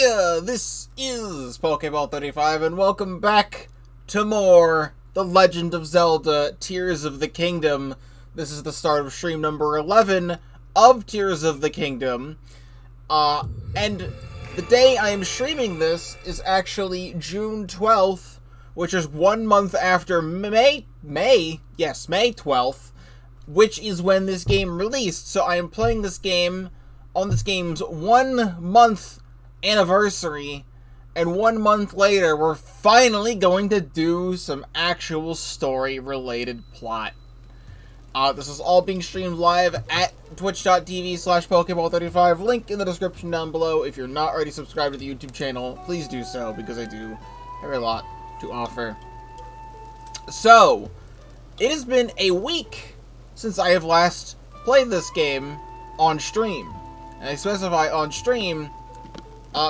Heya! This is Pokeball35, and welcome back to more The Legend of Zelda Tears of the Kingdom. This is the start of stream number 11 of Tears of the Kingdom. And the day I am streaming this is actually June 12th, which is 1 month after May 12th, which is when this game released. So I am playing this game on this game's 1 month anniversary, and 1 month later we're finally going to do some actual story related plot. This is all being streamed live at twitch.tv/Pokeball35, link in the description down below. If you're not already subscribed to the YouTube channel, please do so, because I do have a lot to offer. So, it has been a week since I have last played this game on stream. And I specify on stream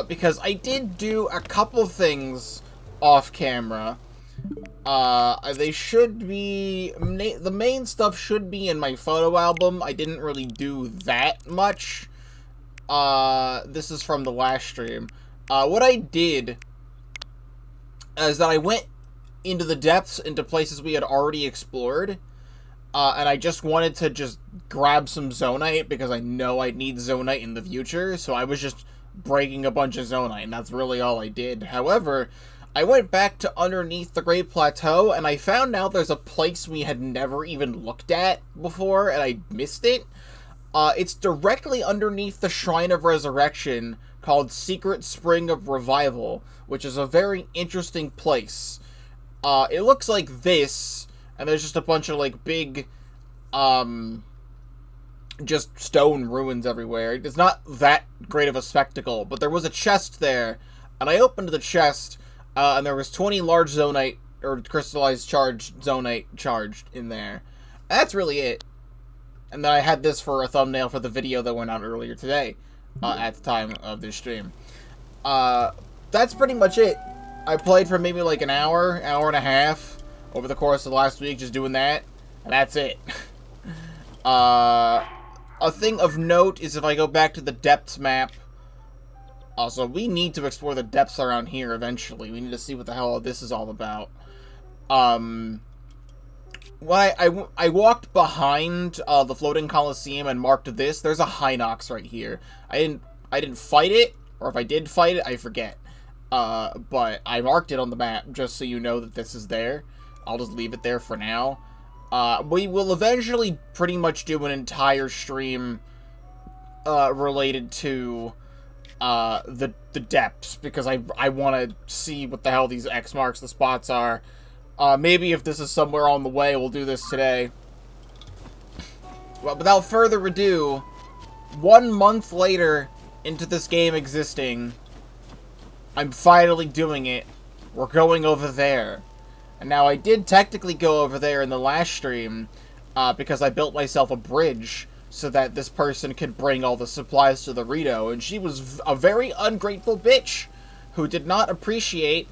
because I did do a couple things off camera. They should be, the main stuff should be in my photo album. I didn't really do that much. This is from the last stream. What I did is that I went into the depths, into places we had already explored. And I just wanted to just grab some Zonite, because I know I'd need Zonite in the future, so I was just breaking a bunch of Zonite, and that's really all I did. However, I went back to underneath the Great Plateau, and I found out there's a place we had never even looked at before, and I missed it. It's directly underneath the Shrine of Resurrection, called Secret Spring of Revival, which is a very interesting place. It looks like this, and there's just a bunch of, like, big, just stone ruins everywhere. It's not that great of a spectacle, but there was a chest there, and I opened the chest, and there was 20 large Zonite, or crystallized Zonite charged in there. And that's really it. And then I had this for a thumbnail for the video that went out earlier today, at the time of this stream. That's pretty much it. I played for maybe like an hour and a half, over the course of the last week, just doing that, and that's it. A thing of note is if I go back to the depths map, also, we need to explore the depths around here eventually. We need to see what the hell this is all about. When I walked behind the floating coliseum and marked this, there's a Hinox right here. I didn't fight it, or if I did fight it, I forget. But I marked it on the map just so you know that this is there. I'll just leave it there for now. We will eventually pretty much do an entire stream related to the depths, because I want to see what the hell these X marks the spots are. Maybe if this is somewhere on the way, we'll do this today. Well, without further ado, 1 month later into this game existing, I'm finally doing it. We're going over there. And now, I did technically go over there in the last stream, because I built myself a bridge so that this person could bring all the supplies to the Rito, and she was a very ungrateful bitch who did not appreciate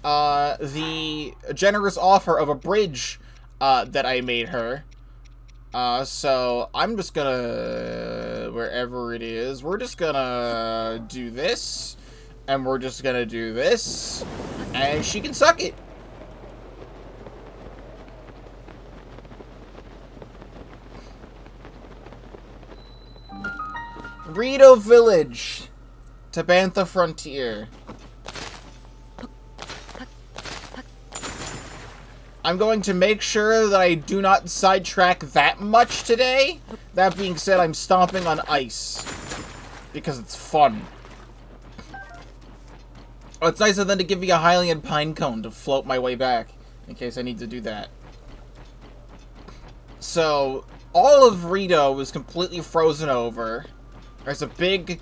the generous offer of a bridge that I made her. So I'm just gonna, wherever it is, we're just gonna do this, and we're just gonna do this, and she can suck it. Rito Village, Tabantha Frontier. I'm going to make sure that I do not sidetrack that much today. That being said, I'm stomping on ice, because it's fun. Oh, it's nicer than to give me a Hylian pine cone to float my way back, in case I need to do that. So, all of Rito is completely frozen over. There's a big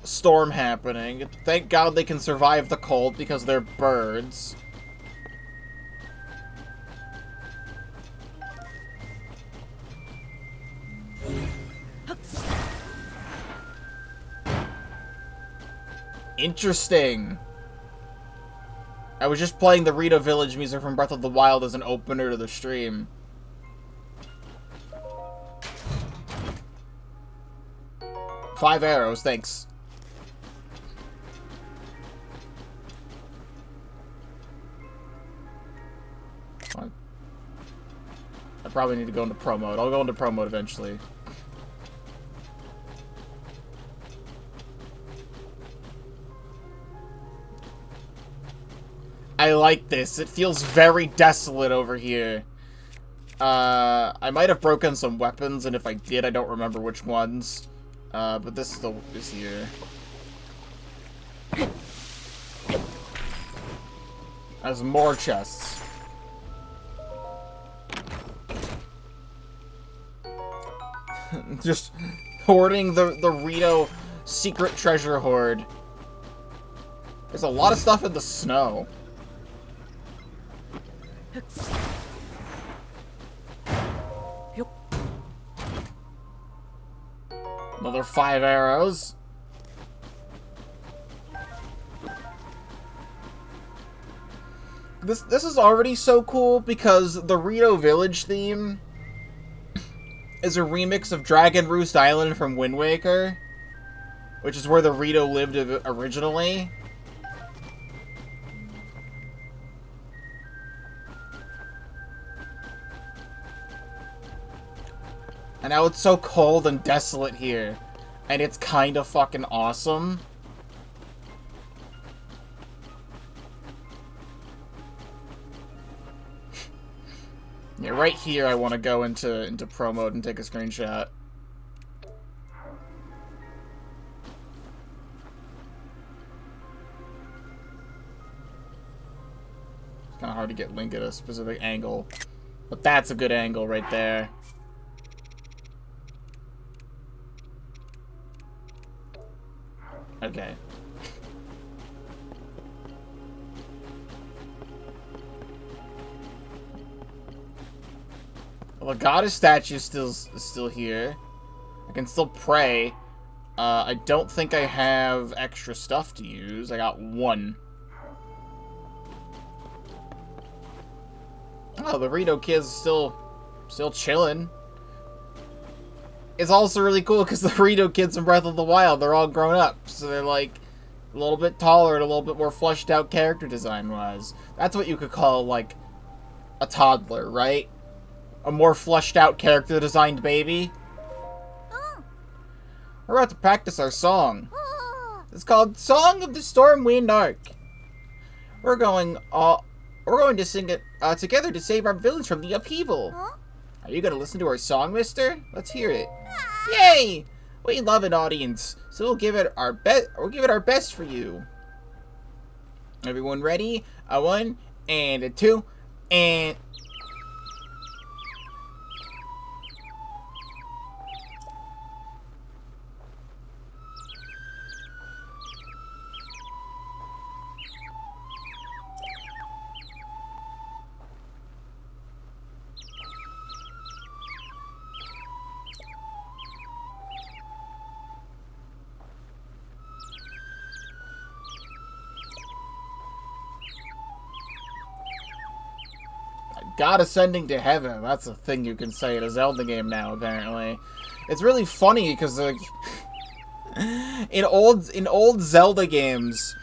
storm happening. Thank God they can survive the cold because they're birds. Interesting. I was just playing the Rito Village music from Breath of the Wild as an opener to the stream. 5 arrows, thanks. I probably need to go into pro mode. I'll go into pro mode eventually. I like this. It feels very desolate over here. I might have broken some weapons, and if I did, I don't remember which ones. But this still is here. There's more chests. Just hoarding the Rito secret treasure hoard. There's a lot of stuff in the snow. Another 5 arrows. This is already so cool because the Rito Village theme is a remix of Dragon Roost Island from Wind Waker, which is where the Rito lived originally. And now it's so cold and desolate here, and it's kind of fucking awesome. Yeah, right here I want to go into pro mode and take a screenshot. It's kind of hard to get Link at a specific angle, but that's a good angle right there. Okay. Well, the goddess statue is still here. I can still pray. I don't think I have extra stuff to use. I got 1. Oh, the Rito kids still chilling. It's also really cool because the Rito kids in Breath of the Wild, they're all grown up. So they're like a little bit taller and a little bit more fleshed out character design wise. That's what you could call like a toddler, right? A more fleshed out character designed baby. We're about to practice our song. It's called Song of the Stormwind Arc. We're going to sing it together to save our village from the upheaval. Are you going to listen to our song, mister? Let's hear it. Yay! We love an audience, so we'll give it our best. We'll give it our best for you. Everyone ready? A 1 and a 2 and. God ascending to heaven. That's a thing you can say in a Zelda game now, apparently. It's really funny because like in old Zelda games,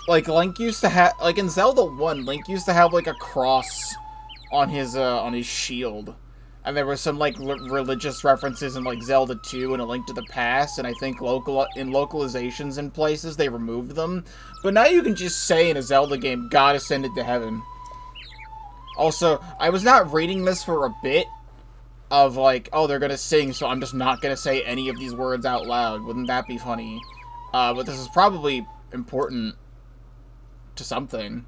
like Link used to have, like in Zelda 1, Link used to have like a cross on his shield. And there were some like religious references in like Zelda 2 and A Link to the Past, and I think localizations in places they removed them. But now you can just say in a Zelda game, God ascended to heaven. Also, I was not reading this for a bit of like, oh, they're gonna sing, so I'm just not gonna say any of these words out loud. Wouldn't that be funny? But this is probably important to something.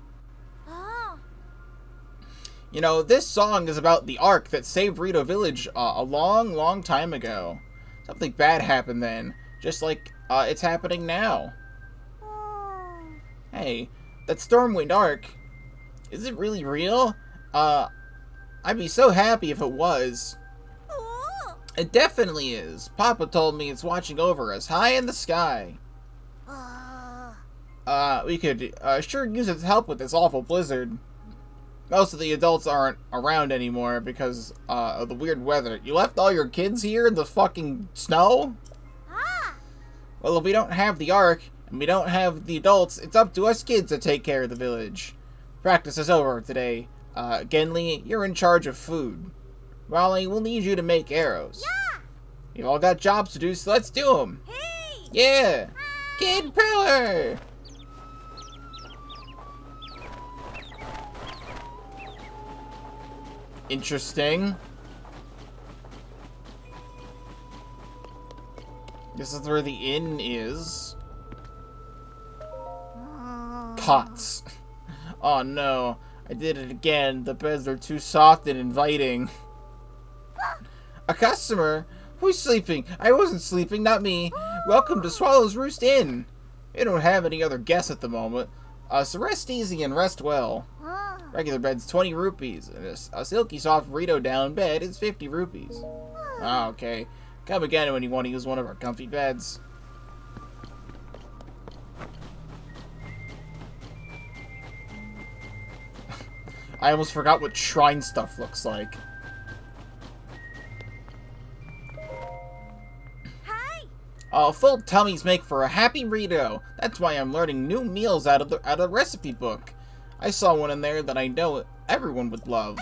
You know, this song is about the Ark that saved Rito Village a long, long time ago. Something bad happened then, just like it's happening now. Hey, that Stormwind Ark, is it really real? I'd be so happy if it was. It definitely is. Papa told me it's watching over us, high in the sky. We could sure use its help with this awful blizzard. Most of the adults aren't around anymore because of the weird weather. You left all your kids here in the fucking snow? Well, if we don't have the Ark, and we don't have the adults, it's up to us kids to take care of the village. Practice is over today. Genli, you're in charge of food. Raleigh, we'll need you to make arrows. Yeah. You've all got jobs to do, so let's do them. Hey. Yeah! Kid power! Interesting. This is where the inn is. Cots. Oh no, I did it again. The beds are too soft and inviting. A customer? Who's sleeping? I wasn't sleeping, not me. Welcome to Swallow's Roost Inn. We don't have any other guests at the moment. So rest easy and rest well. Regular bed's 20 rupees, and a silky soft burrito down bed is 50 rupees. Ah, okay. Come again when you want to use one of our comfy beds. I almost forgot what shrine stuff looks like. Hi. Full tummies make for a happy burrito. That's why I'm learning new meals out of the recipe book. I saw one in there that I know everyone would love.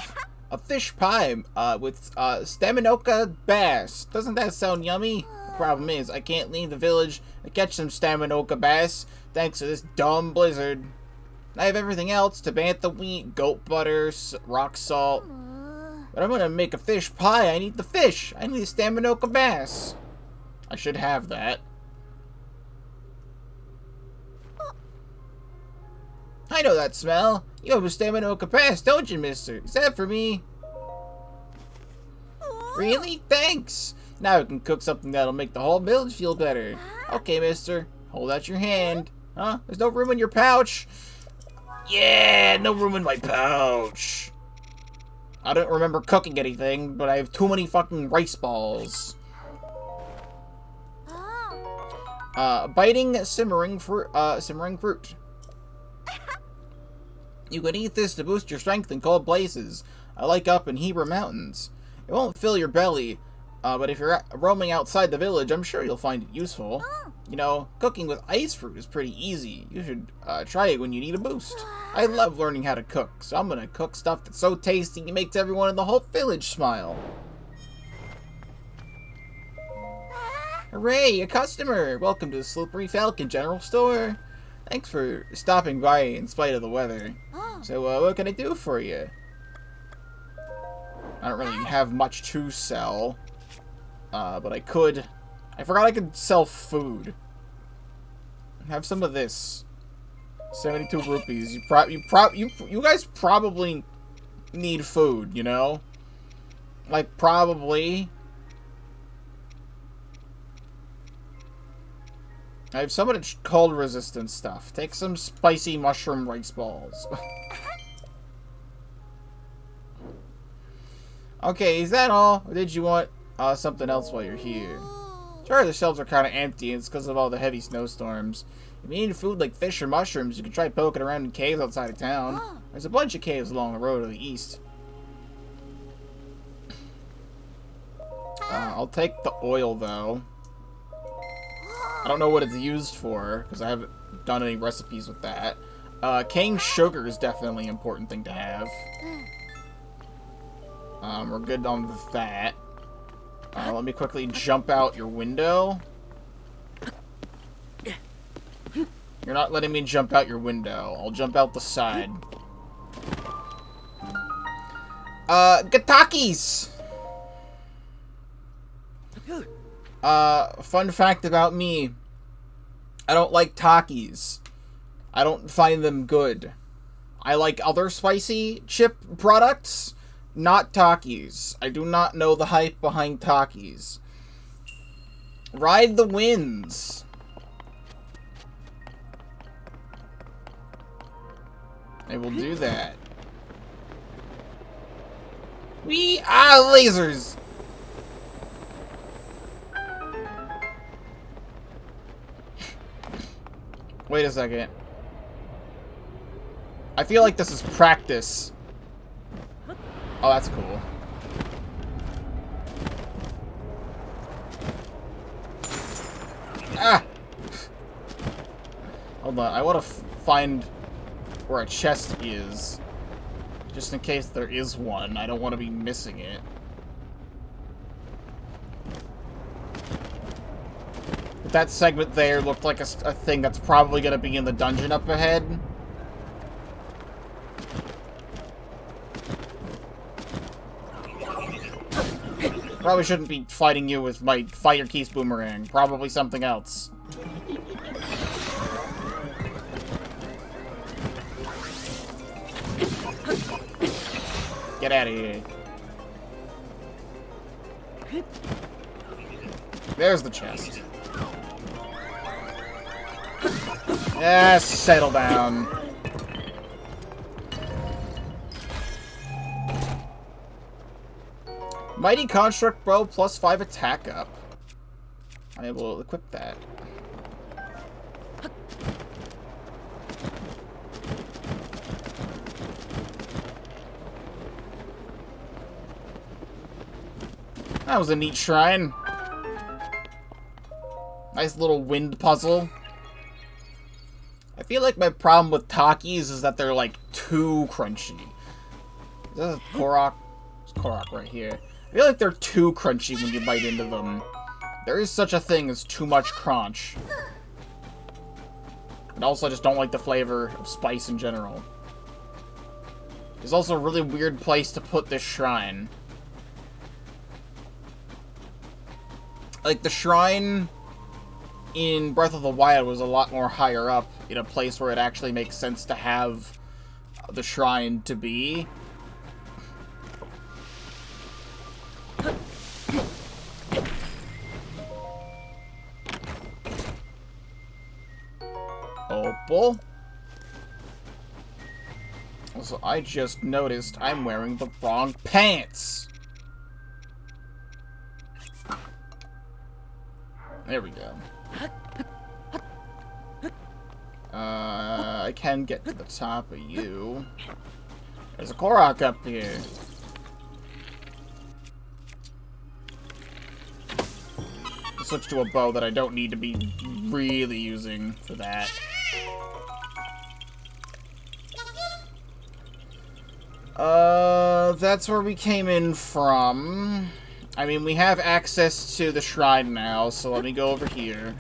A fish pie with staminoka bass. Doesn't that sound yummy? The problem is, I can't leave the village to catch some staminoka bass thanks to this dumb blizzard. I have everything else, to bantha wheat, goat butter, rock salt. But I'm gonna make a fish pie. I need the fish. I need a staminoka bass. I should have that. I know that smell. You have a staminoka bass, don't you, mister? Is that for me? Really? Thanks! Now I can cook something that'll make the whole village feel better. Okay, mister. Hold out your hand. Huh? There's no room in your pouch? Yeah, no room in my pouch. I don't remember cooking anything, but I have too many fucking rice balls. Biting simmering fruit. You can eat this to boost your strength in cold places, like up in Heber Mountains. It won't fill your belly, but if you're roaming outside the village, I'm sure you'll find it useful. You know, cooking with ice fruit is pretty easy. You should try it when you need a boost. I love learning how to cook, so I'm gonna cook stuff that's so tasty it makes everyone in the whole village smile. Hooray, a customer! Welcome to the Slippery Falcon General Store. Thanks for stopping by in spite of the weather. So, what can I do for you? I don't really have much to sell. But I could... I forgot I could sell food. Have some of this. 72 rupees. You guys probably need food, you know? Like, probably. I have some of the cold resistant stuff. Take some spicy mushroom rice balls. Okay, is that all? Or did you want something else while you're here? Sure, the shelves are kind of empty, and it's because of all the heavy snowstorms. If you need food like fish or mushrooms, you can try poking around in caves outside of town. There's a bunch of caves along the road to the east. I'll take the oil, though. I don't know what it's used for, because I haven't done any recipes with that. Cane sugar is definitely an important thing to have. We're good on that. Let me quickly jump out your window. You're not letting me jump out your window. I'll jump out the side. Gatakis! Fun fact about me. I don't like Takis. I don't find them good. I like other spicy chip products, not Takis. I do not know the hype behind Takis. Ride the winds. I will do that. Lasers! Wait a second. I feel like this is practice. Oh, that's cool. Ah! Hold on, I want to find where a chest is. Just in case there is one. I don't want to be missing it. that segment there looked like a thing that's probably going to be in the dungeon up ahead. Probably shouldn't be fighting you with my Fire Keys boomerang. Probably something else. Get out of here. There's the chest. Yes, settle down. Mighty Construct Bow plus 5 attack up. I will equip that. That was a neat shrine. Nice little wind puzzle. I feel like my problem with Takis is that they're, like, too crunchy. Is that a Korok? It's Korok right here. I feel like they're too crunchy when you bite into them. There is such a thing as too much crunch. And also, I just don't like the flavor of spice in general. There's also a really weird place to put this shrine. Like, the shrine in Breath of the Wild was a lot more higher up, in a place where it actually makes sense to have the shrine to be. Opal. Also, I just noticed I'm wearing the wrong pants. There we go. I can get to the top of you. There's a Korok up here. I'll switch to a bow that I don't need to be really using for that. That's where we came in from. I mean, we have access to the shrine now, so let me go over here.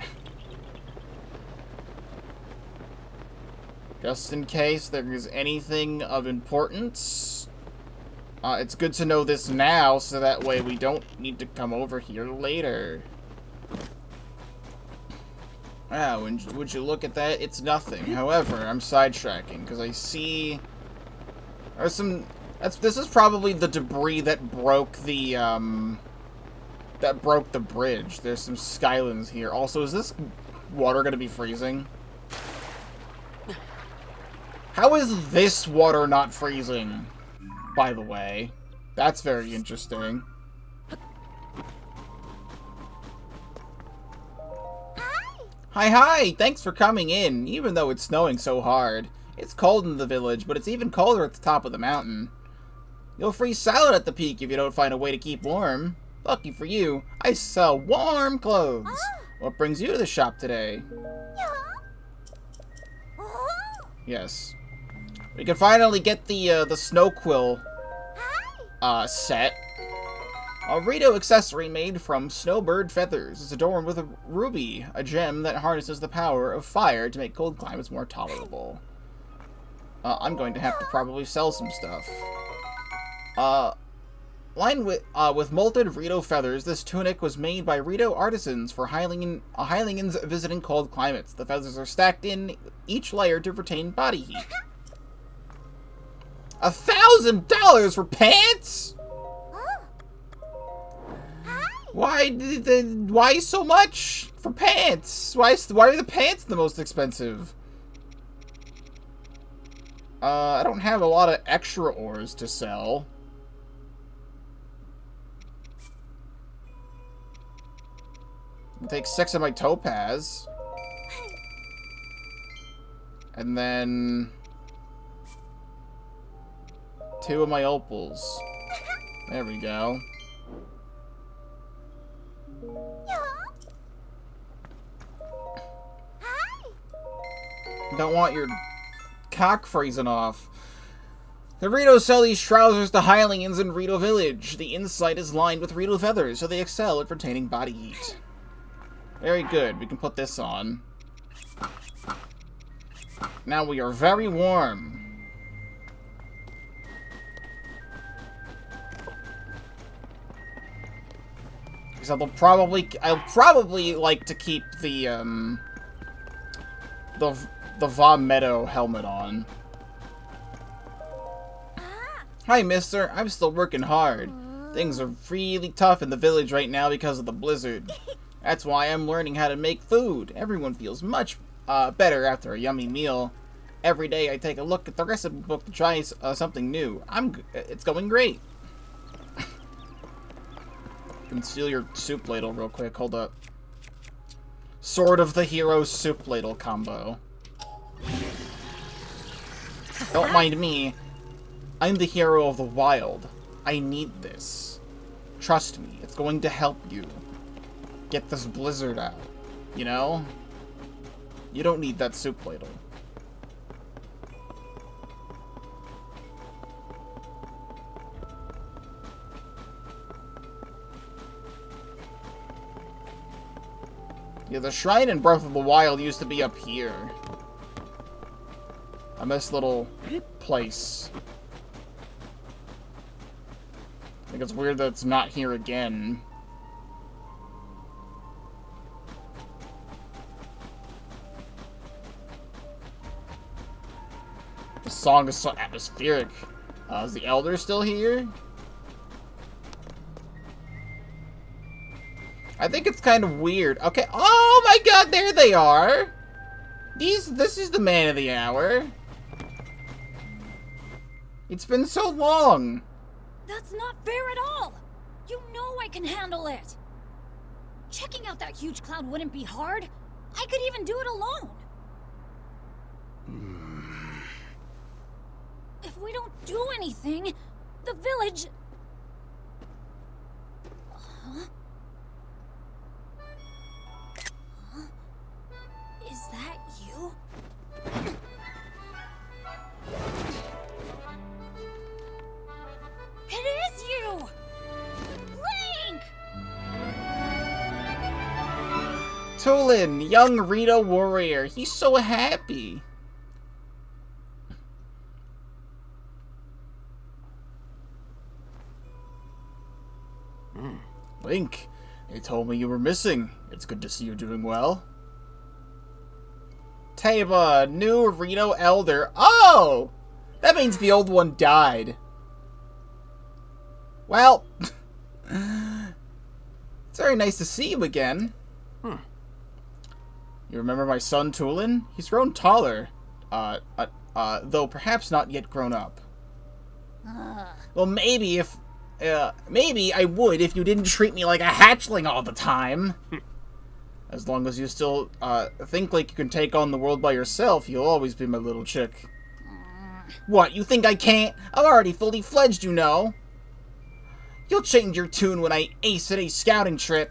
Just in case there is anything of importance. It's good to know this now, so that way we don't need to come over here later. Wow, and would you look at that? It's nothing. However, I'm sidetracking, because I see... There's some... This is probably the debris that broke the, that broke the bridge. There's some skylands here. Also, is this water gonna be freezing? How is this water not freezing, by the way? That's very interesting. Hi! Thanks for coming in, even though it's snowing so hard. It's cold in the village, but it's even colder at the top of the mountain. You'll freeze solid at the peak if you don't find a way to keep warm. Lucky for you, I sell warm clothes. What brings you to the shop today? Yes. We can finally get the snow quill set. A Rito accessory made from snowbird feathers. It's adorned with a ruby, a gem that harnesses the power of fire to make cold climates more tolerable. I'm going to have to probably sell some stuff. Lined with molted Rito feathers, this tunic was made by Rito artisans for Hylians visiting cold climates. The feathers are stacked in each layer to retain body heat. $1,000 for pants? Why so much for pants? Why are the pants the most expensive? I don't have a lot of extra ores to sell. I'll take 6 of my topaz. And then 2 of my opals. There we go. Don't want your cock freezing off. The Ritos sell these trousers to Hylians in Rito Village. The inside is lined with Rito feathers, so they excel at retaining body heat. Very good. We can put this on. Now we are very warm. So I'll probably like to keep the Va Meadow helmet on. Hi, mister. I'm still working hard. Things are really tough in the village right now because of the blizzard. That's why I'm learning how to make food. Everyone feels much better after a yummy meal. Every day I take a look at the recipe book to try something new. It's going great. Can steal your soup ladle real quick. Hold up. Sword of the Hero soup ladle combo. Don't mind me. I'm the hero of the wild. I need this. Trust me, it's going to help you get this blizzard out. You know? You don't need that soup ladle. Yeah, the shrine in Breath of the Wild used to be up here. A nice little place. I think it's weird that it's not here again. The song is so atmospheric. Is the Elder still here? I think it's kind of weird. Okay. Oh my god, there they are! This is the man of the hour. It's been so long. That's not fair at all. You know I can handle it. Checking out that huge cloud wouldn't be hard. I could even do it alone. If we don't do anything, the village... Huh? Is that you? It is you! Link! Tulin, young Rito warrior. He's so happy. Link, they told me you were missing. It's good to see you doing well. Teba, new Rito Elder. Oh! That means the old one died. Well, it's very nice to see you again. You remember my son, Tulin? He's grown taller. Though perhaps not yet grown up. Well, maybe I would if you didn't treat me like a hatchling all the time. As long as you still think like you can take on the world by yourself, you'll always be my little chick. What, you think I can't? I'm already fully fledged, you know. You'll change your tune when I ace at a scouting trip.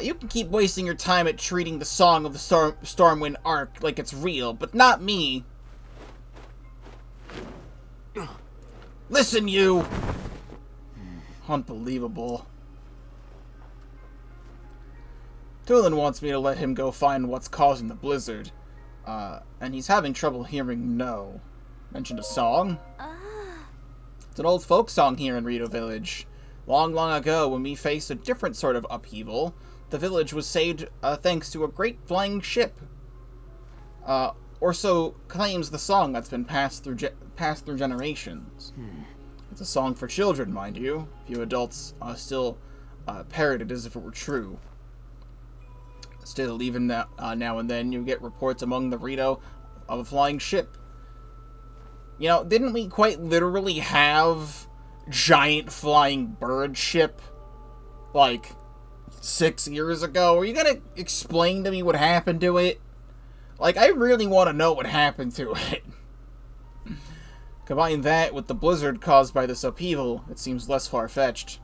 You can keep wasting your time at treating the Song of the Stormwind Arc like it's real, but not me. Listen, you! Unbelievable. Tulin wants me to let him go find what's causing the blizzard. And he's having trouble hearing no. Mentioned a song? It's an old folk song here in Rito Village. Long, long ago, when we faced a different sort of upheaval, the village was saved thanks to a great flying ship. Or so claims the song that's been passed through generations. It's a song for children, mind you. Few adults still parrot it as if it were true. Still, even now and then, you get reports among the Rito of a flying ship. You know, didn't we quite literally have giant flying bird ship, like, 6 years ago? Are you gonna explain to me what happened to it? Like, I really want to know what happened to it. Combine that with the blizzard caused by this upheaval, it seems less far-fetched.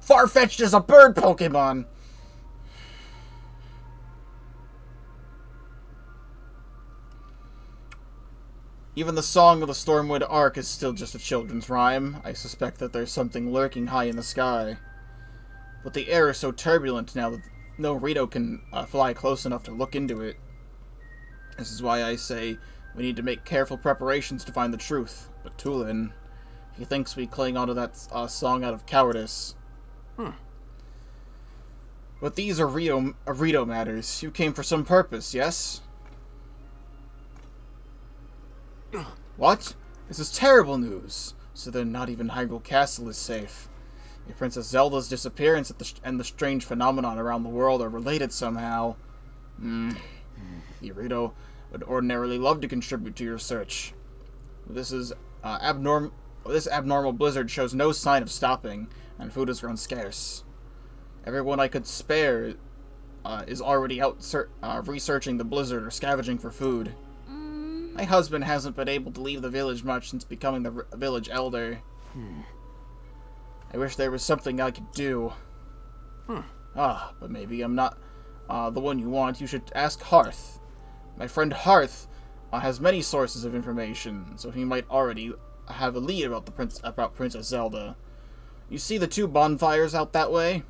Far-fetched as a bird Pokemon! Even the Song of the Stormwind Arc is still just a children's rhyme. I suspect that there's something lurking high in the sky. but the air is so turbulent now that no Rito can fly close enough to look into it. This is why I say we need to make careful preparations to find the truth. But Tulin, he thinks we cling onto that song out of cowardice. But these are Rito matters. You came for some purpose, yes? What? This is terrible news. So then not even Hyrule Castle is safe. If Princess Zelda's disappearance and the strange phenomenon around the world are related somehow. Rito would ordinarily love to contribute to your search. This abnormal blizzard shows no sign of stopping, and food has grown scarce. Everyone I could spare is already out researching the blizzard or scavenging for food. My husband hasn't been able to leave the village much since becoming the village elder. I wish there was something I could do. But maybe I'm not the one you want. You should ask Hearth. My friend Hearth has many sources of information, so he might already have a lead about Princess Zelda. You see the 2 bonfires out that way?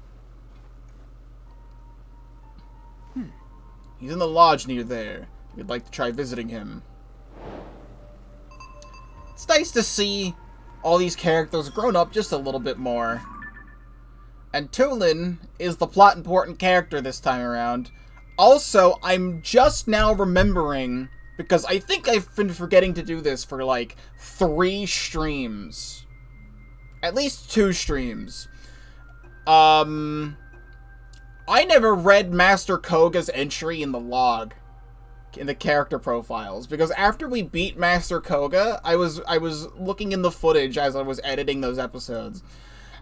He's in the lodge near there. If you'd like to try visiting him. It's nice to see all these characters grown up just a little bit more. And Tulin is the plot important character this time around. Also, I'm just now remembering, because I think I've been forgetting to do this for like 3 streams. At least 2 streams. I never read Master Koga's entry in the log, in the character profiles, because after we beat Master Koga, I was looking in the footage as I was editing those episodes,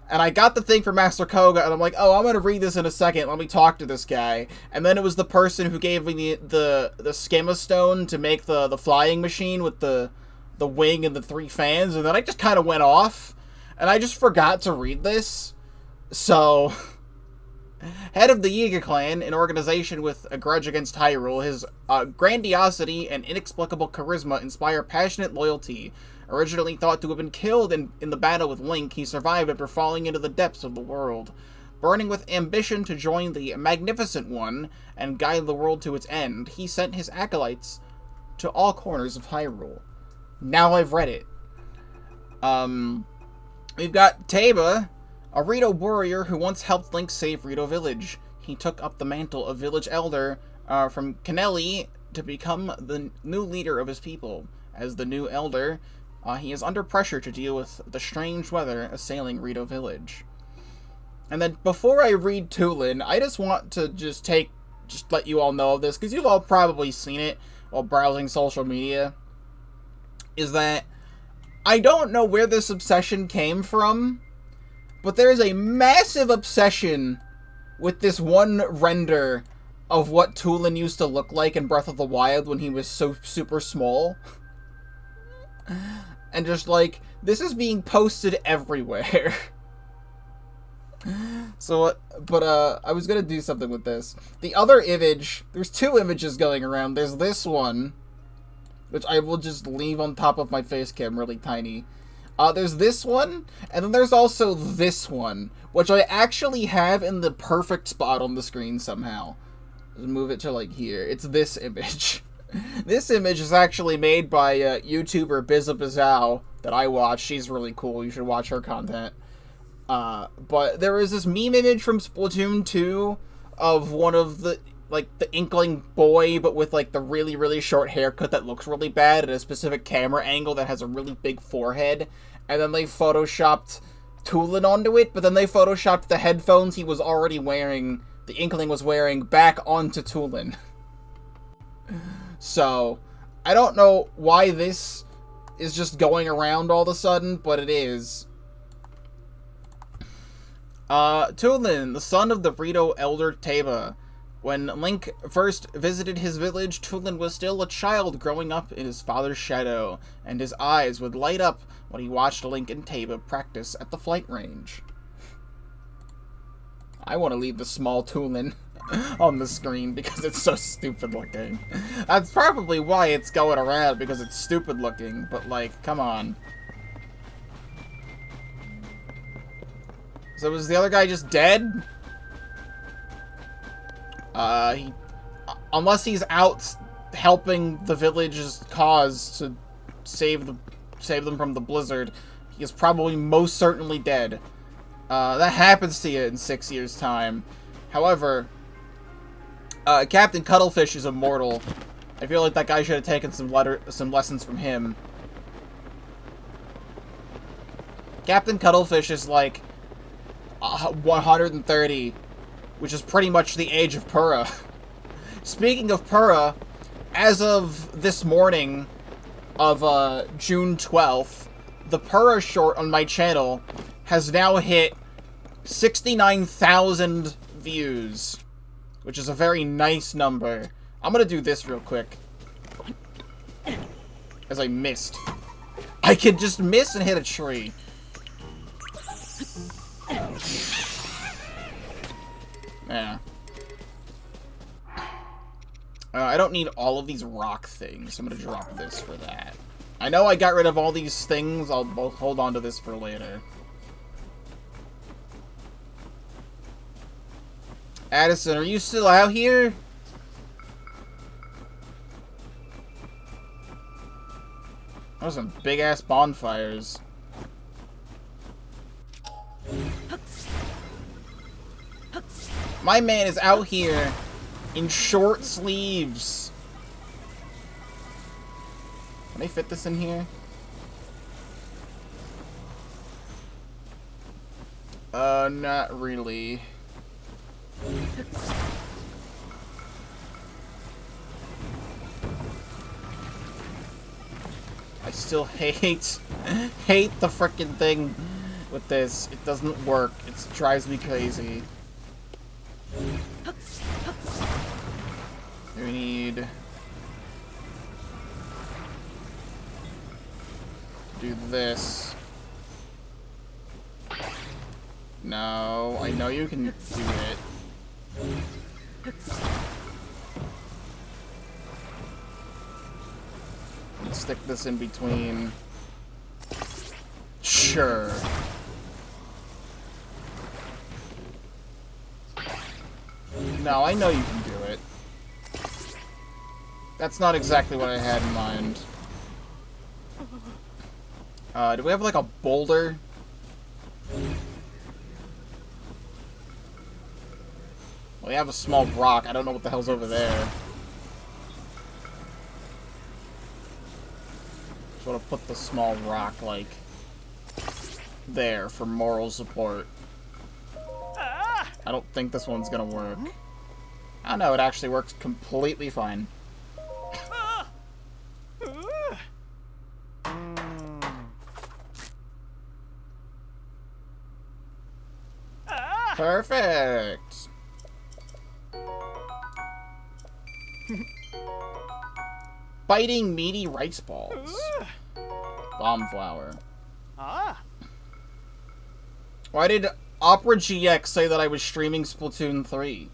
and I got the thing for Master Koga, and I'm like, oh, I'm gonna read this in a second, let me talk to this guy, and then it was the person who gave me the Schema Stone to make the flying machine with the wing and the 3 fans, and then I just kind of went off, and I just forgot to read this, so... Head of the Yiga clan, an organization with a grudge against Hyrule, his grandiosity and inexplicable charisma inspire passionate loyalty. Originally thought to have been killed in the battle with Link, he survived after falling into the depths of the world. Burning with ambition to join the Magnificent One and guide the world to its end, he sent his acolytes to all corners of Hyrule. Now I've read it. We've got Teba, a Rito warrior who once helped Link save Rito Village. He took up the mantle of village elder from Kennelly to become the new leader of his people. As the new elder, he is under pressure to deal with the strange weather assailing Rito Village. And then before I read Tulin, I just want to just let you all know of this, because you've all probably seen it while browsing social media, is that I don't know where this obsession came from, but there is a massive obsession with this one render of what Tulin used to look like in Breath of the Wild when he was so super small. And just like, this is being posted everywhere. So, but I was gonna do something with this. The other image, there's 2 images going around. There's this one, which I will just leave on top of my face cam really tiny. There's this one, and then there's also this one, which I actually have in the perfect spot on the screen somehow. Just move it to, like, here. It's this image. This image is actually made by YouTuber Bizabazao that I watch. She's really cool. You should watch her content. But there is this meme image from Splatoon 2 of one of the, like, the Inkling boy, but with, like, the really, really short haircut that looks really bad at a specific camera angle that has a really big forehead. And then they photoshopped Tulin onto it, but then they photoshopped the headphones he was already wearing, the Inkling was wearing, back onto Tulin. So, I don't know why this is just going around all of a sudden, but it is. Tulin, the son of the Rito elder Teba. When Link first visited his village, Tulin was still a child growing up in his father's shadow, and his eyes would light up when he watched Link and Teba practice at the flight range. I want to leave the small Tulin on the screen because it's so stupid looking. That's probably why it's going around, because it's stupid looking, but like, come on. So was the other guy just dead? Unless he's out helping the village's cause to save them from the blizzard, he is probably most certainly dead. That happens to you in 6 years' time. However, Captain Cuttlefish is immortal. I feel like that guy should have taken some lessons from him. Captain Cuttlefish is like 130, which is pretty much the age of Purah. Speaking of Purah, as of this morning of June 12th, the Purah short on my channel has now hit 69,000 views, which is a very nice number. I'm gonna do this real quick, as I missed. I could just miss and hit a tree. Yeah. I don't need all of these rock things. I'm gonna drop this for that. I know I got rid of all these things. I'll hold on to this for later. Addison, are you still out here? Those are some big-ass bonfires. My man is out here in short sleeves. Can I fit this in here? Not really. I still hate the frickin' thing with this. It doesn't work. It drives me crazy. We need to do this. No, I know you can do it. Let's stick this in between. Sure. No, I know you can do it. That's not exactly what I had in mind. Do we have like a boulder? Well, we have a small rock. I don't know what the hell's over there. Just want to put the small rock, like, there for moral support. I don't think this one's gonna work. I don't know, it actually works completely fine. Perfect! Biting meaty rice balls. Bomb flower. Why did Opera GX say that I was streaming Splatoon 3?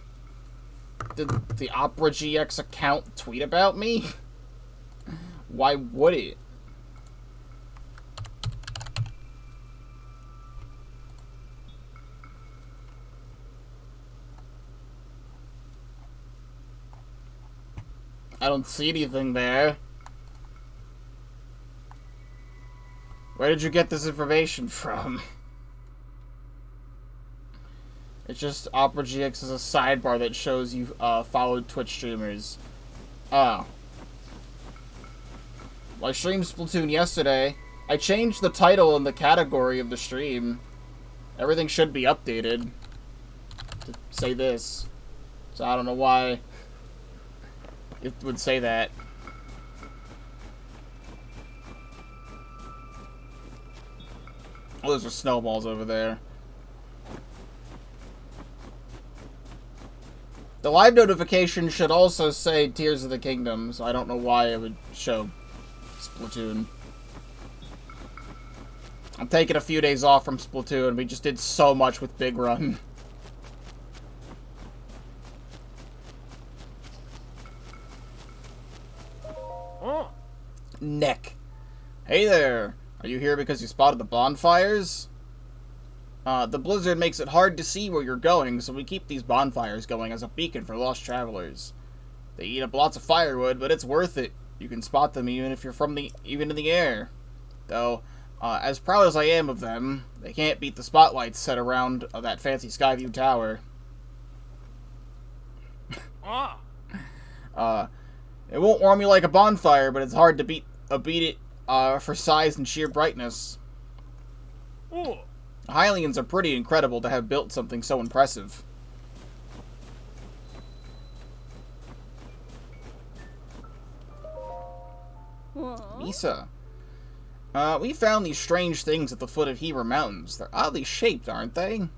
Did the Opera GX account tweet about me? Why would it? I don't see anything there. Where did you get this information from? It's just Opera GX is a sidebar that shows you followed Twitch streamers. Oh. Well, I streamed Splatoon yesterday. I changed the title and the category of the stream. Everything should be updated to say this. So I don't know why it would say that. Oh, those are snowballs over there. The live notification should also say Tears of the Kingdom, so I don't know why it would show Splatoon. I'm taking a few days off from Splatoon. We just did so much with Big Run. Neck. Hey there. Are you here because you spotted the bonfires? The blizzard makes it hard to see where you're going, so we keep these bonfires going as a beacon for lost travelers. They eat up lots of firewood, but it's worth it. You can spot them even if you're even in the air. Though, as proud as I am of them, they can't beat the spotlights set around that fancy Skyview tower. It won't warm you like a bonfire, but it's hard to beat it for size and sheer brightness. Hylians are pretty incredible to have built something so impressive. Misa. We found these strange things at the foot of Heya Mountains. They're oddly shaped, aren't they?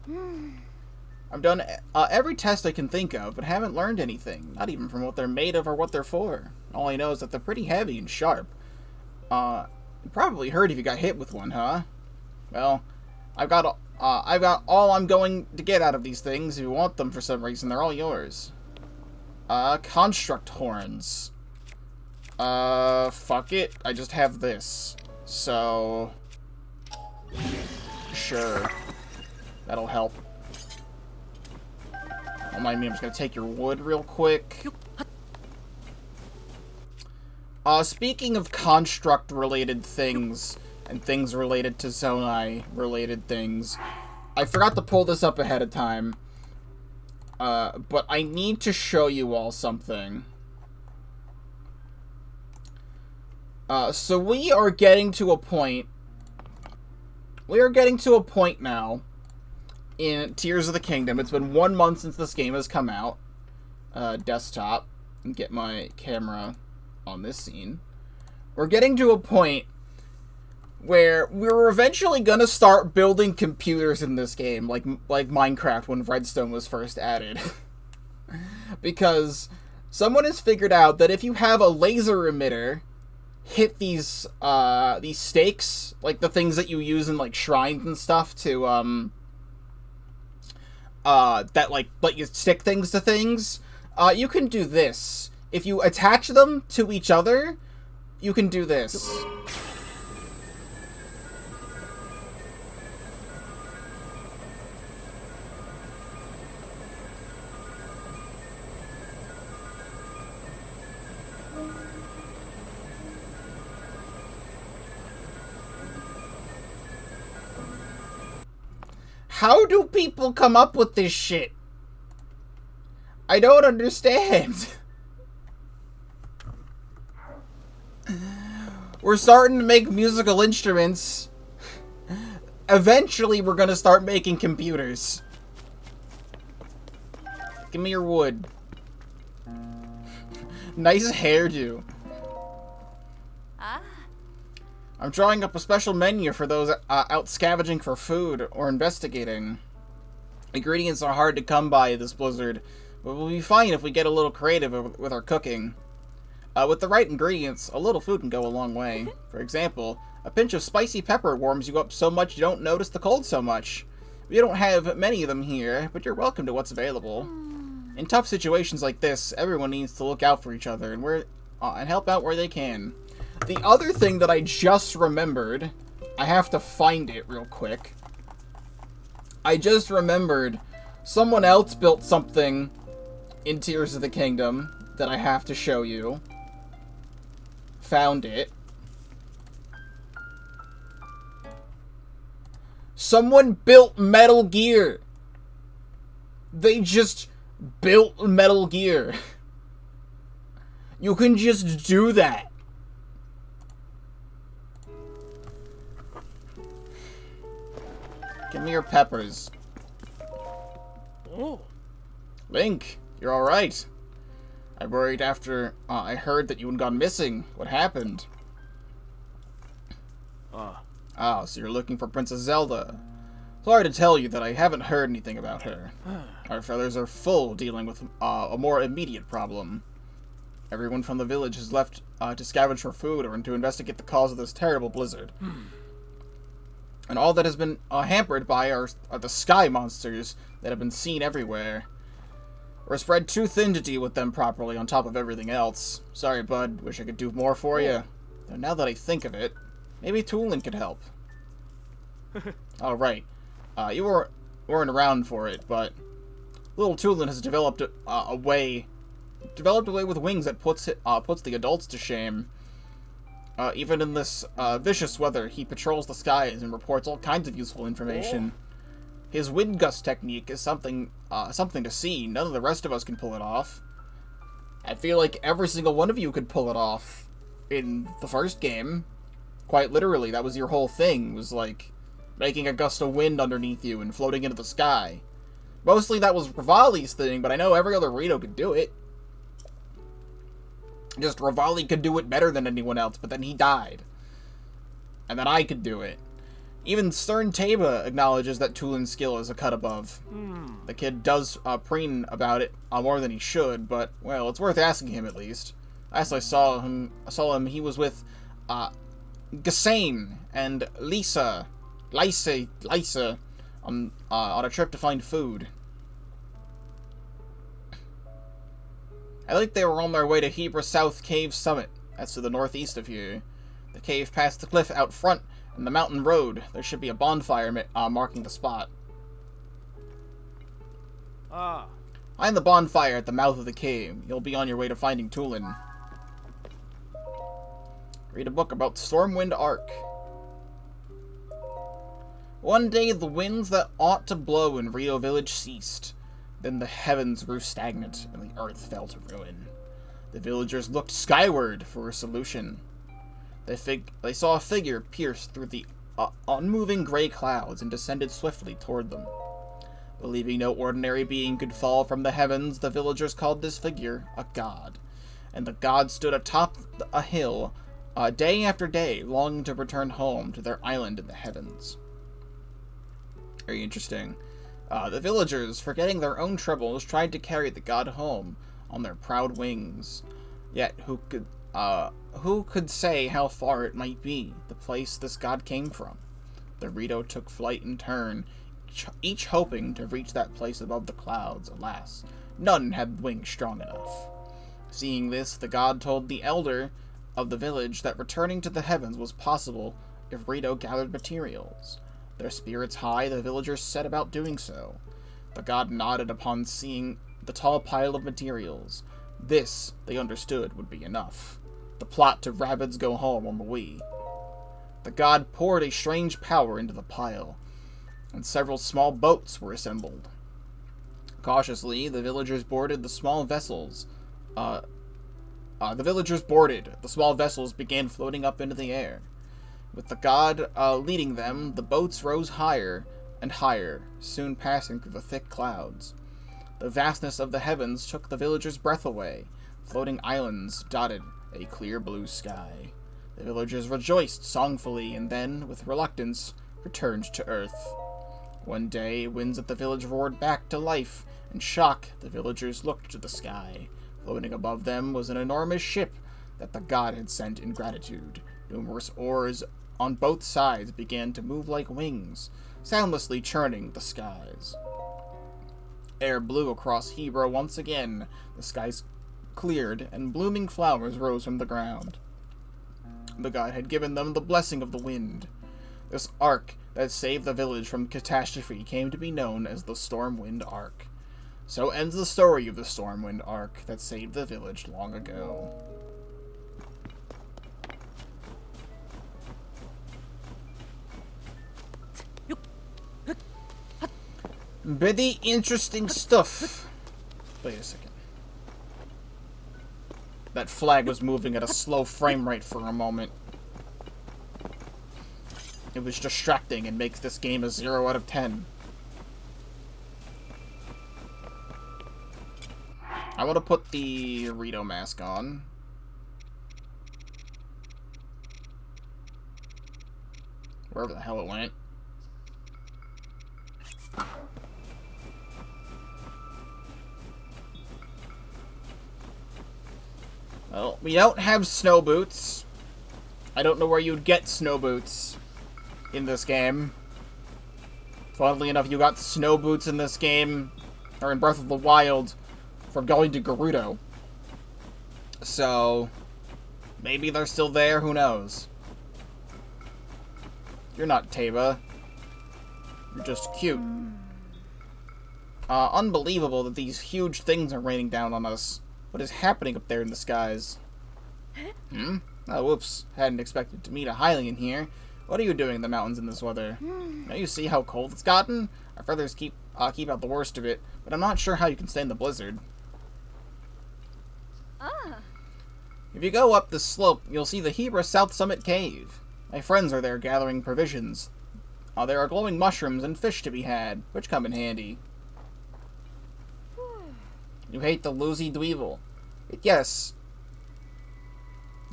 I've done every test I can think of, but haven't learned anything. Not even from what they're made of or what they're for. All I know is that they're pretty heavy and sharp. You probably hurt if you got hit with one, huh? Well, I've got all I'm going to get out of these things. If you want them for some reason, they're all yours. Construct horns. Fuck it. I just have this. So... Sure. That'll help. Don't mind me, I'm just gonna take your wood real quick. Speaking of construct-related things, and things related to Zonai-related things, I forgot to pull this up ahead of time, but I need to show you all something. So we are getting to a point now in Tears of the Kingdom. It's been 1 month since this game has come out. Desktop. And get my camera on this scene. We're getting to a point where we're eventually gonna start building computers in this game, like Minecraft when Redstone was first added. Because someone has figured out that if you have a laser emitter hit these stakes, like the things that you use in like shrines and stuff to that like let you stick things to things, you can do this. If you attach them to each other, you can do this. How do people come up with this shit? I don't understand. We're starting to make musical instruments. Eventually, we're gonna start making computers. Give me your wood. Nice hairdo. I'm drawing up a special menu for those out scavenging for food or investigating. Ingredients are hard to come by this blizzard, but we'll be fine if we get a little creative with our cooking. With the right ingredients, a little food can go a long way. For example, a pinch of spicy pepper warms you up so much you don't notice the cold so much. We don't have many of them here, but you're welcome to what's available. In tough situations like this, everyone needs to look out for each other and help out where they can. The other thing that I just remembered, I have to find it real quick. I just remembered someone else built something in Tears of the Kingdom that I have to show you. Found it. Someone built Metal Gear. They just built Metal Gear. You can just do that. Give me your peppers. Oh. Link, you're alright. I worried after I heard that you had gone missing. What happened? Oh, so you're looking for Princess Zelda. Sorry to tell you that I haven't heard anything about her. Our feathers are full dealing with a more immediate problem. Everyone from the village has left to scavenge for food or to investigate the cause of this terrible blizzard. And all that has been hampered by are the sky monsters that have been seen everywhere. We're spread too thin to deal with them properly on top of everything else. Sorry, bud. Wish I could do more for you. Though now that I think of it, maybe Toolin could help. Oh, right. weren't around for it, but little Tulin has developed a way with wings that puts the adults to shame. Even in this vicious weather, he patrols the skies and reports all kinds of useful information. His wind gust technique is something to see. None of the rest of us can pull it off. I feel like every single one of you could pull it off in the first game. Quite literally, that was your whole thing, was like making a gust of wind underneath you and floating into the sky. Mostly that was Rivali's thing, but I know every other Rito could do it. Just Rivali could do it better than anyone else, but then he died. And then I could do it. Even Stern Taba acknowledges that Tulin's skill is a cut above. The kid does preen about it more than he should, but, well, it's worth asking him at least. Last I saw him, he was with Gassane and Lisa on a trip to find food. I think they were on their way to Hebra South Cave Summit. That's to the northeast of here. The cave passed the cliff out front and the mountain road. There should be a bonfire marking the spot. Find the bonfire at the mouth of the cave. You'll be on your way to finding Tulin. Read a book about Stormwind Arc. One day the winds that ought to blow in Rio Village ceased. Then the heavens grew stagnant, and the earth fell to ruin. The villagers looked skyward for a solution. They saw a figure pierce through the unmoving gray clouds and descended swiftly toward them. Believing no ordinary being could fall from the heavens, the villagers called this figure a god. And the god stood atop a hill, day after day, longing to return home to their island in the heavens. Very interesting. The villagers, forgetting their own troubles, tried to carry the god home on their proud wings. Yet who could say how far it might be, the place this god came from? The Rito took flight in turn, each hoping to reach that place above the clouds. Alas, none had wings strong enough. Seeing this, the god told the elder of the village that returning to the heavens was possible if Rito gathered materials. Their spirits high, the villagers set about doing so. The god nodded upon seeing the tall pile of materials. This, they understood, would be enough. The plot to Rabbids Go Home on the Wii. The god poured a strange power into the pile, and several small boats were assembled. Cautiously, the villagers boarded the small vessels. The small vessels began floating up into the air. With the god leading them, the boats rose higher and higher, soon passing through the thick clouds. The vastness of the heavens took the villagers' breath away. Floating islands dotted a clear blue sky. The villagers rejoiced songfully and then, with reluctance, returned to Earth. One day, winds at the village roared back to life. In shock, the villagers looked to the sky. Floating above them was an enormous ship that the god had sent in gratitude. Numerous oars on both sides began to move like wings, soundlessly churning the skies. Air blew across Hebra once again. The skies cleared, and blooming flowers rose from the ground. The god had given them the blessing of the wind. This arc that saved the village from catastrophe came to be known as the Stormwind Arc. So ends the story of the Stormwind Arc that saved the village long ago. Pretty interesting stuff. Wait a second. That flag was moving at a slow frame rate for a moment. It was distracting and makes this game a 0 out of 10. I want to put the Rito mask on. Wherever the hell it went. Well, we don't have snow boots. I don't know where you'd get snow boots in this game. Funnily enough, you got snow boots in this game, or in Breath of the Wild, from going to Gerudo. So, maybe they're still there, who knows? You're not Taba. You're just cute. Unbelievable that these huge things are raining down on us. What is happening up there in the skies? Oh, whoops. Hadn't expected to meet a Hylian here. What are you doing in the mountains in this weather? Now you see how cold it's gotten? Our feathers keep out the worst of it, but I'm not sure how you can stand the blizzard. If you go up this slope, you'll see the Hebra South Summit Cave. My friends are there gathering provisions. There are glowing mushrooms and fish to be had, which come in handy. You hate the Lozy Dweevil. Yes.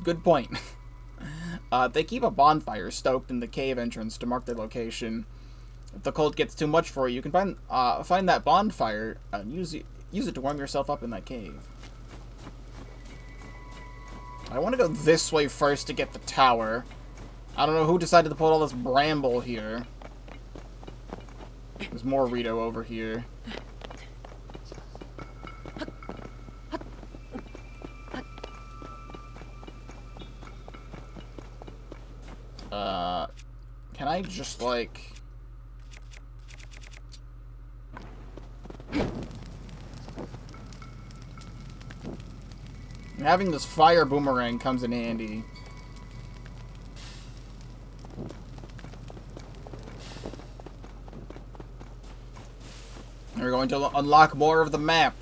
Good point. They keep a bonfire stoked in the cave entrance to mark their location. If the cold gets too much for you, you can find that bonfire and use it to warm yourself up in that cave. I want to go this way first to get the tower. I don't know who decided to put all this bramble here. There's more Rito over here. Can I just, like... Having this fire boomerang comes in handy. We're going to unlock more of the map.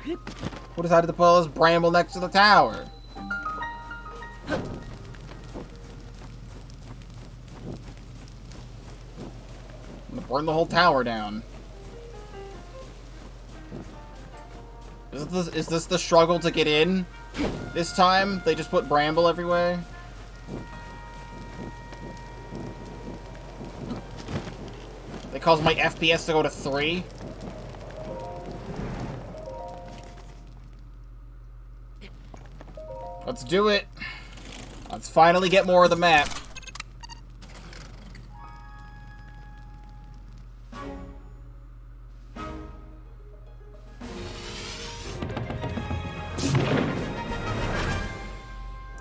Who decided to put all this bramble next to the tower? I'm gonna burn the whole tower down. Is this the struggle to get in? This time, they just put bramble everywhere? They caused my FPS to go to 3? Let's do it. Let's finally get more of the map.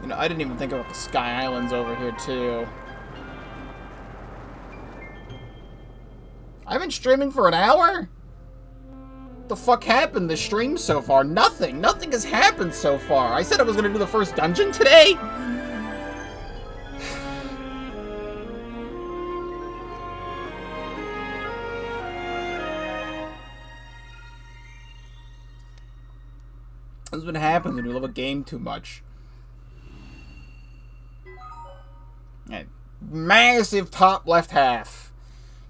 You know, I didn't even think about the Sky Islands over here, too. I've been streaming for an hour? What the fuck happened this stream so far? Nothing! Nothing has happened so far! I said I was gonna do the first dungeon today? That's what happens when you love a game too much. Right. Massive top left half.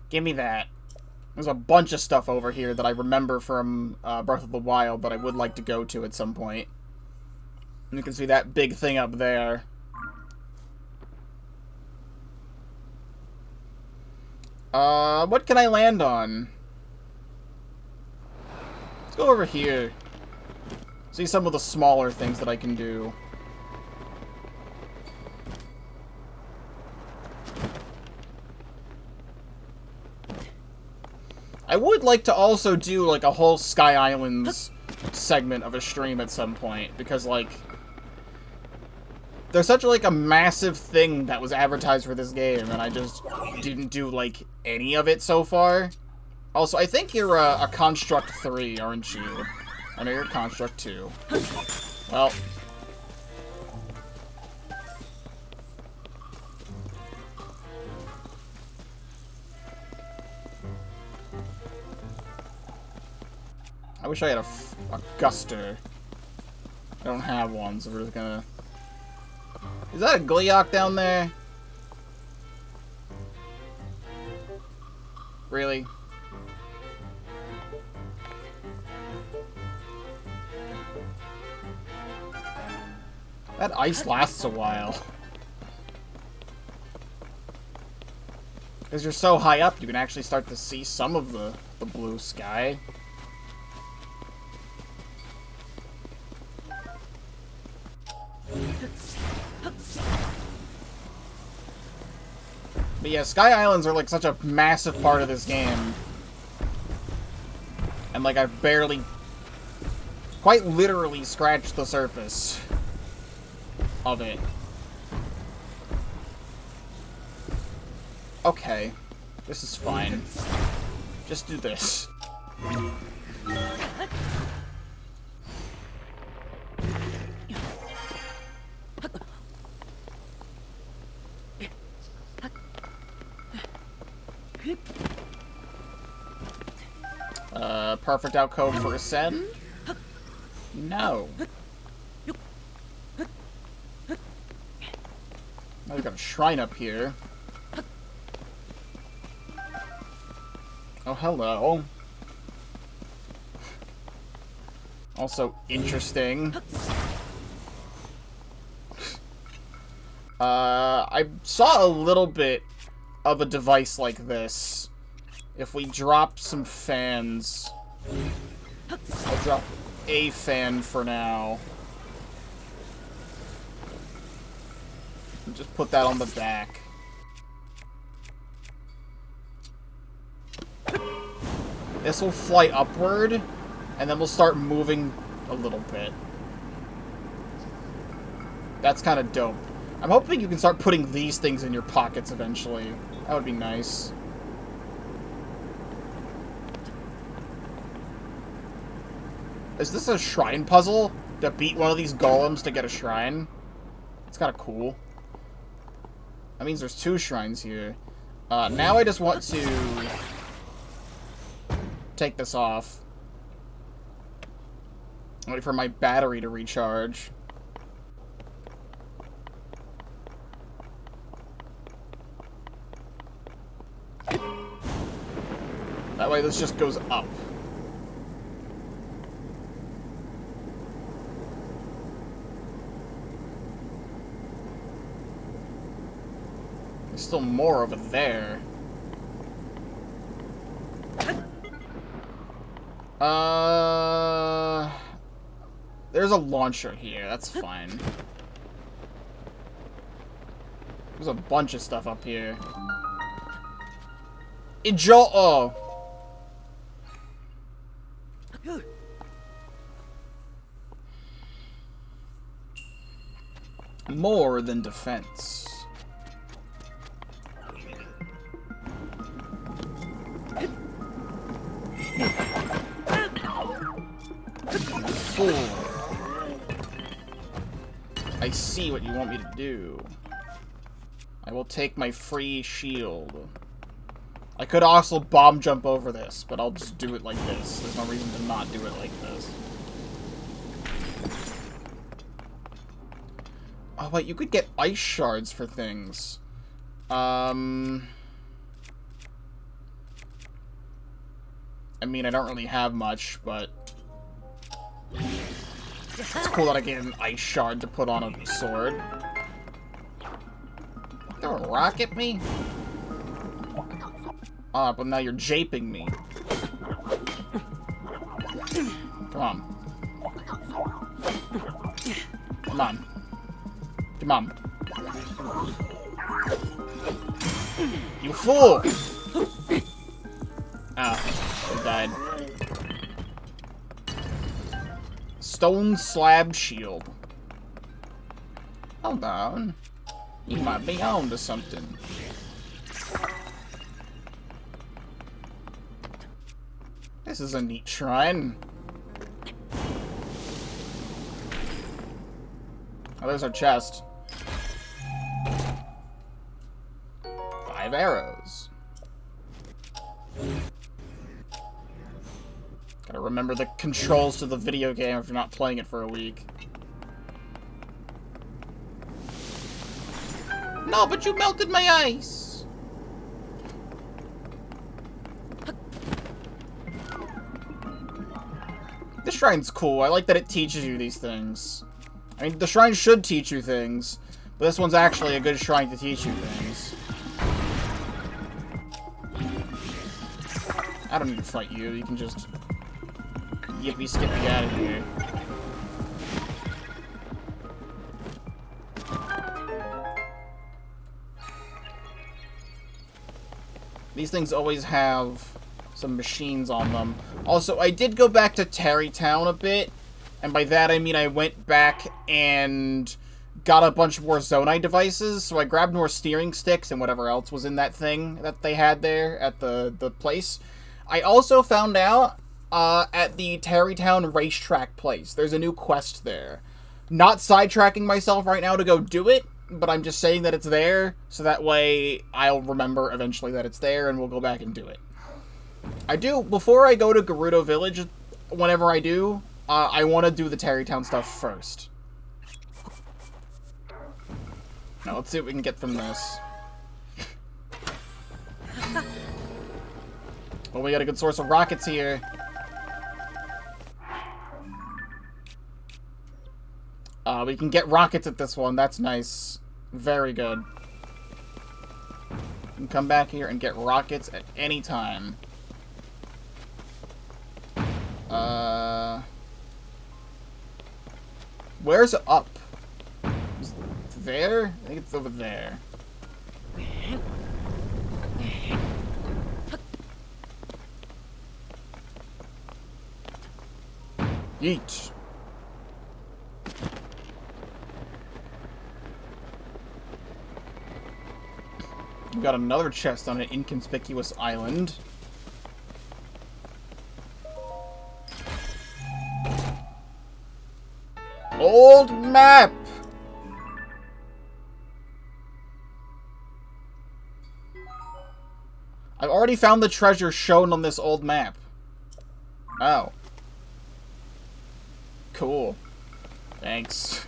Give me that. There's a bunch of stuff over here that I remember from Breath of the Wild that I would like to go to at some point. And you can see that big thing up there. What can I land on? Let's go over here. See some of the smaller things that I can do. I would like to also do, like, a whole Sky Islands segment of a stream at some point, because, like, there's such, like, a massive thing that was advertised for this game, and I just didn't do, like, any of it so far. Also, I think you're a Construct 3, aren't you? I know you're a Construct 2. Well... I wish I had a Guster. I don't have one, so we're just gonna... Is that a Gleeok down there? Really? That ice lasts a while. Because you're so high up, you can actually start to see some of the blue sky. But yeah, Sky Islands are like such a massive part of this game. And like I've barely, quite literally scratched the surface of it. Okay. This is fine. Just do this. Perfect outcode for Ascend? No. Now we've got a shrine up here. Oh, hello. Also interesting. I saw a little bit of a device like this. If we drop some fans... I'll drop a fan for now. And just put that on the back. This will fly upward, and then we'll start moving a little bit. That's kind of dope. I'm hoping you can start putting these things in your pockets eventually. That would be nice. Is this a shrine puzzle? To beat one of these golems to get a shrine? It's kind of cool. That means there's 2 shrines here. Now I just want to take this off. Wait for my battery to recharge. That way this just goes up. There's still more over there. There's a launcher here. That's fine. There's a bunch of stuff up here. Oh. More than defense. Fool. I see what you want me to do. I will take my free shield. I could also bomb jump over this, but I'll just do it like this. There's no reason to not do it like this. Oh, wait, you could get ice shards for things. I mean, I don't really have much, but... It's cool that I get an ice shard to put on a sword. Throw a rock at me? Ah, but now you're japing me. Come on. Come on. Come on. You fool! Ah, I died. Stone slab shield. Hold on. You might be on to something. This is a neat shrine. Oh, there's our chest. 5 arrows. Gotta remember the controls to the video game if you're not playing it for a week. No, but you melted my ice! This shrine's cool. I like that it teaches you these things. I mean, the shrine should teach you things, but this one's actually a good shrine to teach you things. I don't need to fight you. You can just yippee skippy out of here. These things always have some machines on them. Also, I did go back to Tarrytown a bit, and by that I mean I went back and got a bunch more Zonai devices, so I grabbed more steering sticks and whatever else was in that thing that they had there at the place. I also found out at the Tarrytown racetrack place, there's a new quest there. Not sidetracking myself right now to go do it, but I'm just saying that it's there, so that way I'll remember eventually that it's there and we'll go back and do it. Before I go to Gerudo Village, whenever I do, I want to do the Tarrytown stuff first. Now, let's see what we can get from this. Well, we got a good source of rockets here. We can get rockets at this one. That's nice. Very good. We can come back here and get rockets at any time. Where's up? Is it there? I think it's over there. Yeet. We got another chest on an inconspicuous island. Old map! I've already found the treasure shown on this old map. Oh. Cool. Thanks.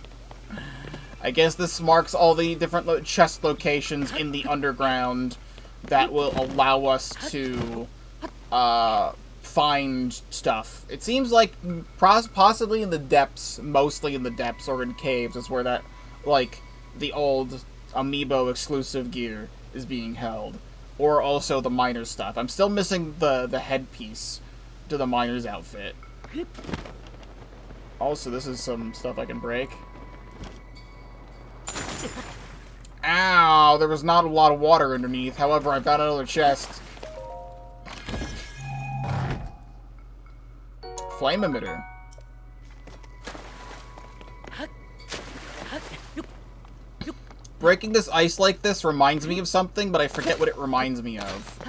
I guess this marks all the different chest locations in the underground that will allow us to find stuff. It seems like possibly in the depths, mostly in the depths or in caves, is where that, like, the old amiibo exclusive gear is being held. Or also the miner's stuff. I'm still missing the headpiece to the miner's outfit. Also, this is some stuff I can break. Ow! There was not a lot of water underneath. However, I found another chest. Flame emitter. Breaking this ice like this reminds me of something, but I forget what it reminds me of.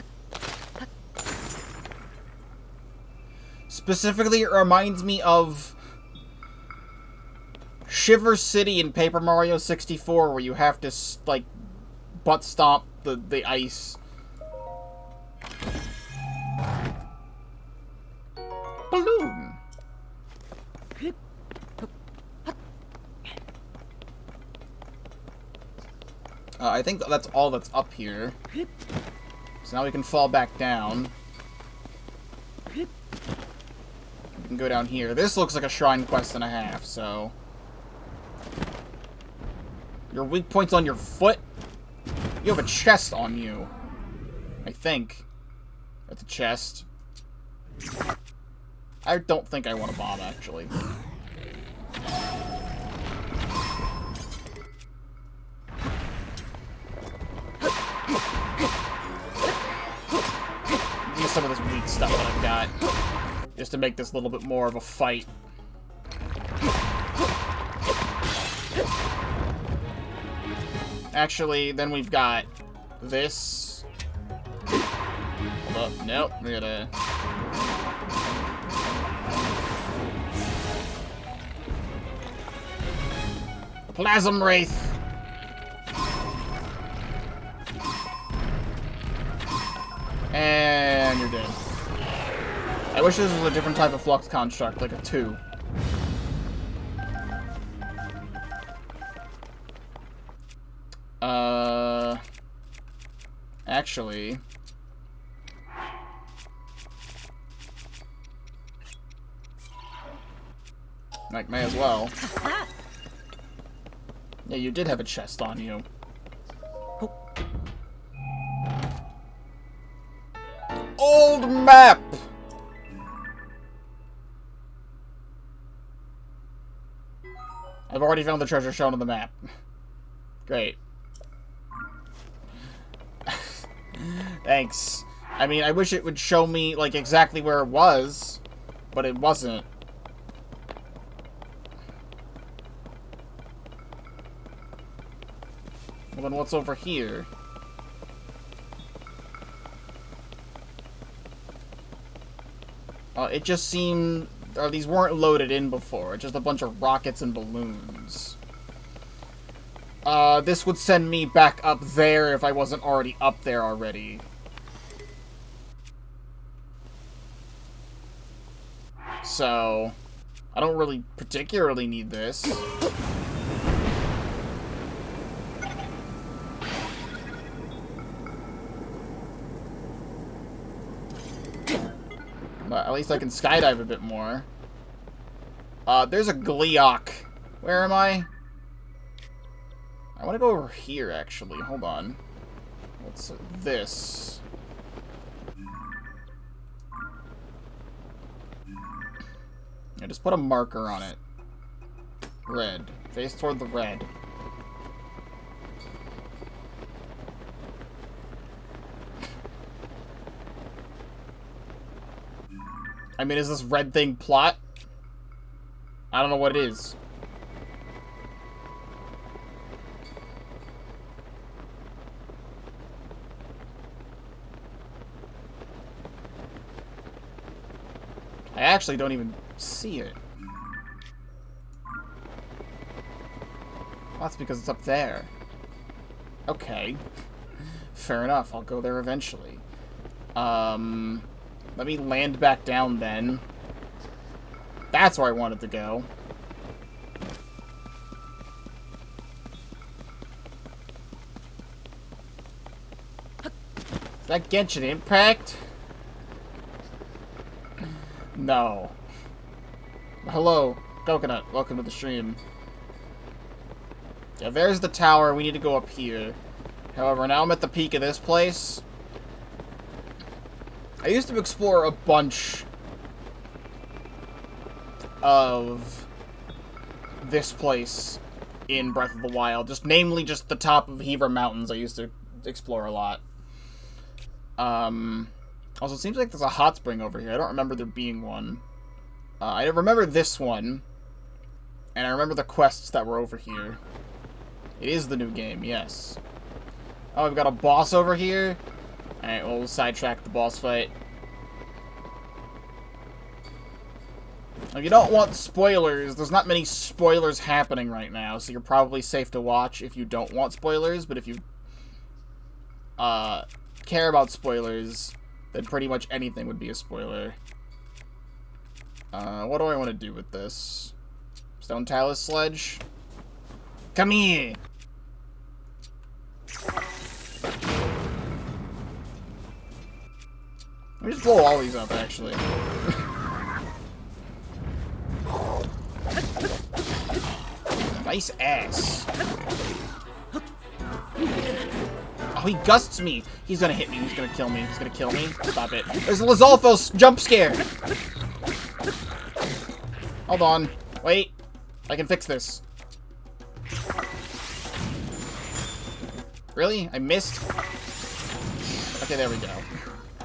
Specifically, it reminds me of Shiver City in Paper Mario 64, where you have to, like, butt stomp the ice. Balloon. I think that's all that's up here. So now we can fall back down. We can go down here. This looks like a shrine quest and a half, so... Your weak point's on your foot? You have a chest on you. I think. That's a chest. I don't think I want a bomb, actually. Use some of this weak stuff that I've got. Just to make this a little bit more of a fight. Actually, then we've got this. Hold up. Nope. We gotta... Plasm Wraith. And you're dead. I wish this was a different type of flux construct, like a 2. Actually... Like, may as well. Yeah, you did have a chest on you. Old map! I've already found the treasure shown on the map. Great. Thanks. I mean, I wish it would show me, like, exactly where it was, but it wasn't. Well, then what's over here? It just seemed... these weren't loaded in before. It's just a bunch of rockets and balloons. This would send me back up there if I wasn't already up there already. So, I don't really particularly need this. But at least I can skydive a bit more. There's a Gleeok. Where am I? I want to go over here, actually. Hold on. What's this? I just put a marker on it. Red. Face toward the red. I mean, is this red thing plot? I don't know what it is. I actually don't even see it. Well, that's because it's up there. Okay. Fair enough, I'll go there eventually. Let me land back down then. That's where I wanted to go. Is that Genshin Impact? No. Hello, Coconut. Welcome to the stream. Yeah, there's the tower. We need to go up here. However, now I'm at the peak of this place. I used to explore a bunch of this place in Breath of the Wild. Namely just the top of Hever Mountains I used to explore a lot. Also, it seems like there's a hot spring over here. I don't remember there being one. I remember this one. And I remember the quests that were over here. It is the new game, yes. Oh, we've got a boss over here. Alright, we'll sidetrack the boss fight. If you don't want spoilers, there's not many spoilers happening right now, so you're probably safe to watch if you don't want spoilers, but if you care about spoilers, then pretty much anything would be a spoiler. What do I want to do with this? Stone Talus Sledge? Come here! Let me just blow all these up, actually. Nice ass. Oh, he gusts me. He's gonna hit me. He's gonna kill me. He's gonna kill me. Stop it. There's a Lizalfos jump scare. Hold on. Wait. I can fix this. Really? I missed? Okay, there we go.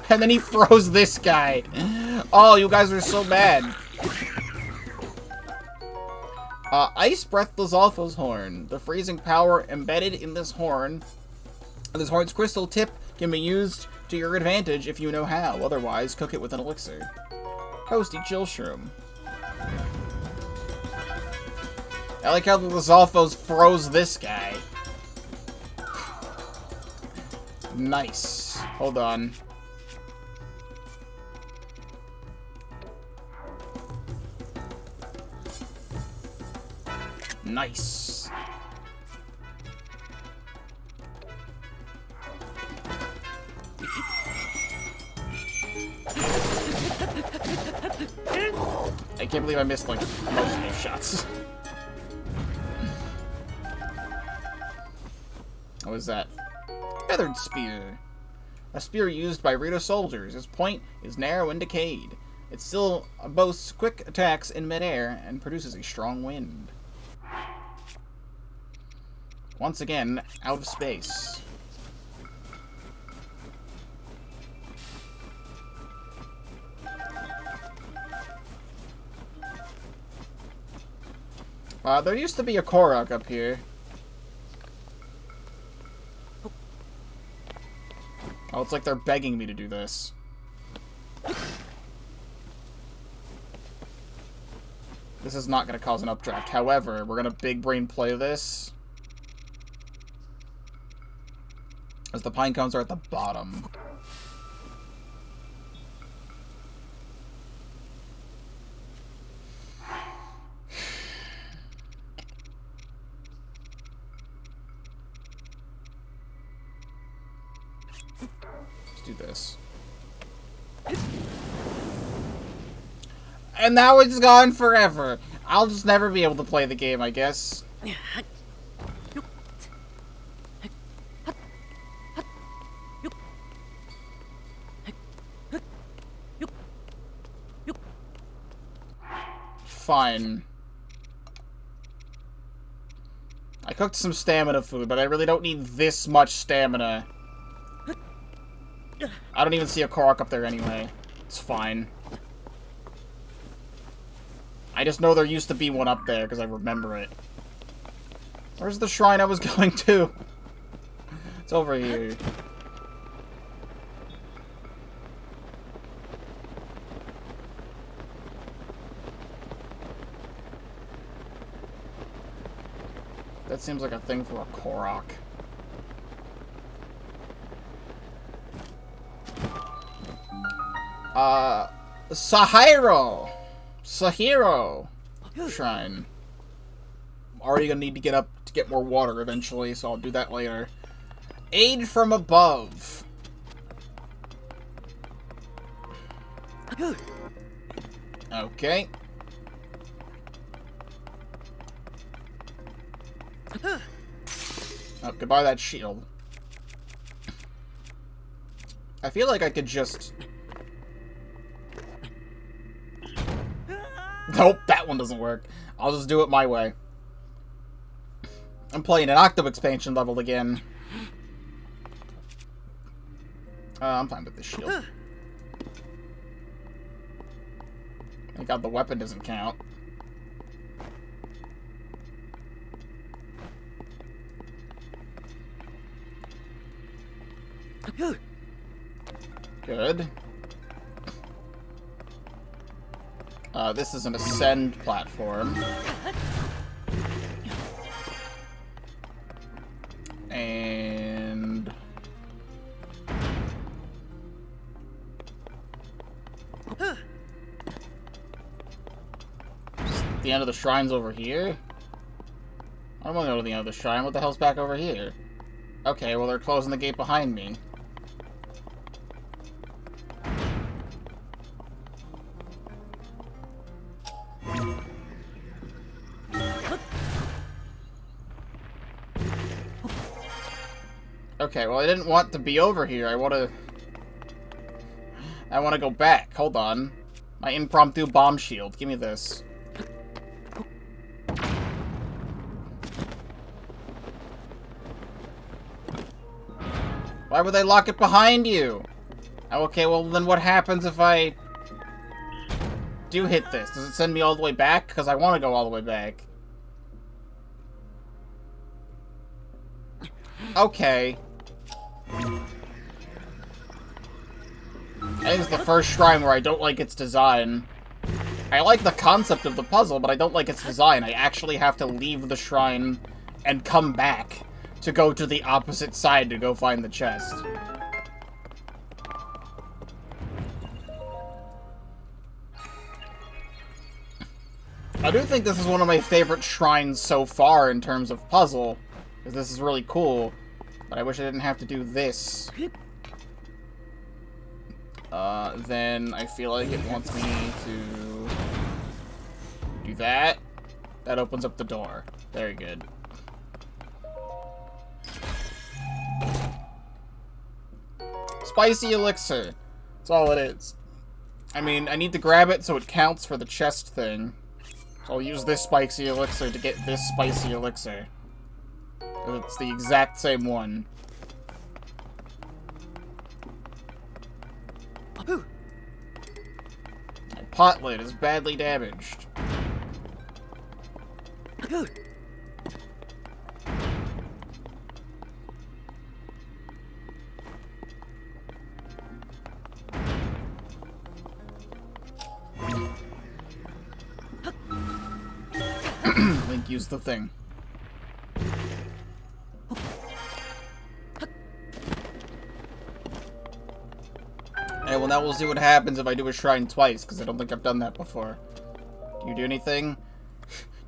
And then he froze this guy. Oh, you guys are so bad. Ice Breath Lizalfos Horn. The freezing power embedded in this horn. This horn's crystal tip can be used to your advantage if you know how. Otherwise, cook it with an elixir. Toasty Chill Shroom. I like how the Lizalfos froze this guy. Nice. Hold on. Nice. I can't believe I missed, like, most of those shots. What was that? Feathered Spear. A spear used by Rito soldiers. Its point is narrow and decayed. It still boasts quick attacks in midair and produces a strong wind. Once again, out of space. There used to be a Korok up here. Oh, it's like they're begging me to do this. This is not going to cause an updraft. However, we're going to big brain play this. As the pine cones are at the bottom. Let's do this. And now it's gone forever. I'll just never be able to play the game, I guess. Fine. I cooked some stamina food, but I really don't need this much stamina. I don't even see a Korok up there anyway. It's fine. I just know there used to be one up there, because I remember it. Where's the shrine I was going to? It's over here. That seems like a thing for a Korok. Sahiro Shrine. I'm already gonna need to get up to get more water eventually, so I'll do that later. Aid from above. Okay. Oh, goodbye that shield. I feel like I could just... Nope, that one doesn't work. I'll just do it my way. I'm playing an Octo expansion level again. I'm fine with this shield. Thank God the weapon doesn't count. Good. This is an ascend platform. And... the end of the shrine's over here? I don't want to go to the end of the shrine. What the hell's back over here? Okay, well they're closing the gate behind me. Okay, well I didn't want to be over here. I want to go back. Hold on. My impromptu bomb shield. Give me this. Why would they lock it behind you? Okay, well then what happens if I do hit this? Does it send me all the way back? Because I want to go all the way back. Okay. I think it's the first shrine where I don't like its design. I like the concept of the puzzle, but I don't like its design. I actually have to leave the shrine and come back to go to the opposite side to go find the chest. I do think this is one of my favorite shrines so far in terms of puzzle, because this is really cool, but I wish I didn't have to do this. Then I feel like it wants me to do that. That opens up the door. Very good. Spicy elixir. That's all it is. I mean, I need to grab it so it counts for the chest thing. So I'll use this spicy elixir to get this spicy elixir. It's the exact same one. My pot lid is badly damaged. Link used the thing. Hey, well now we'll see what happens if I do a shrine twice, because I don't think I've done that before. Do you do anything?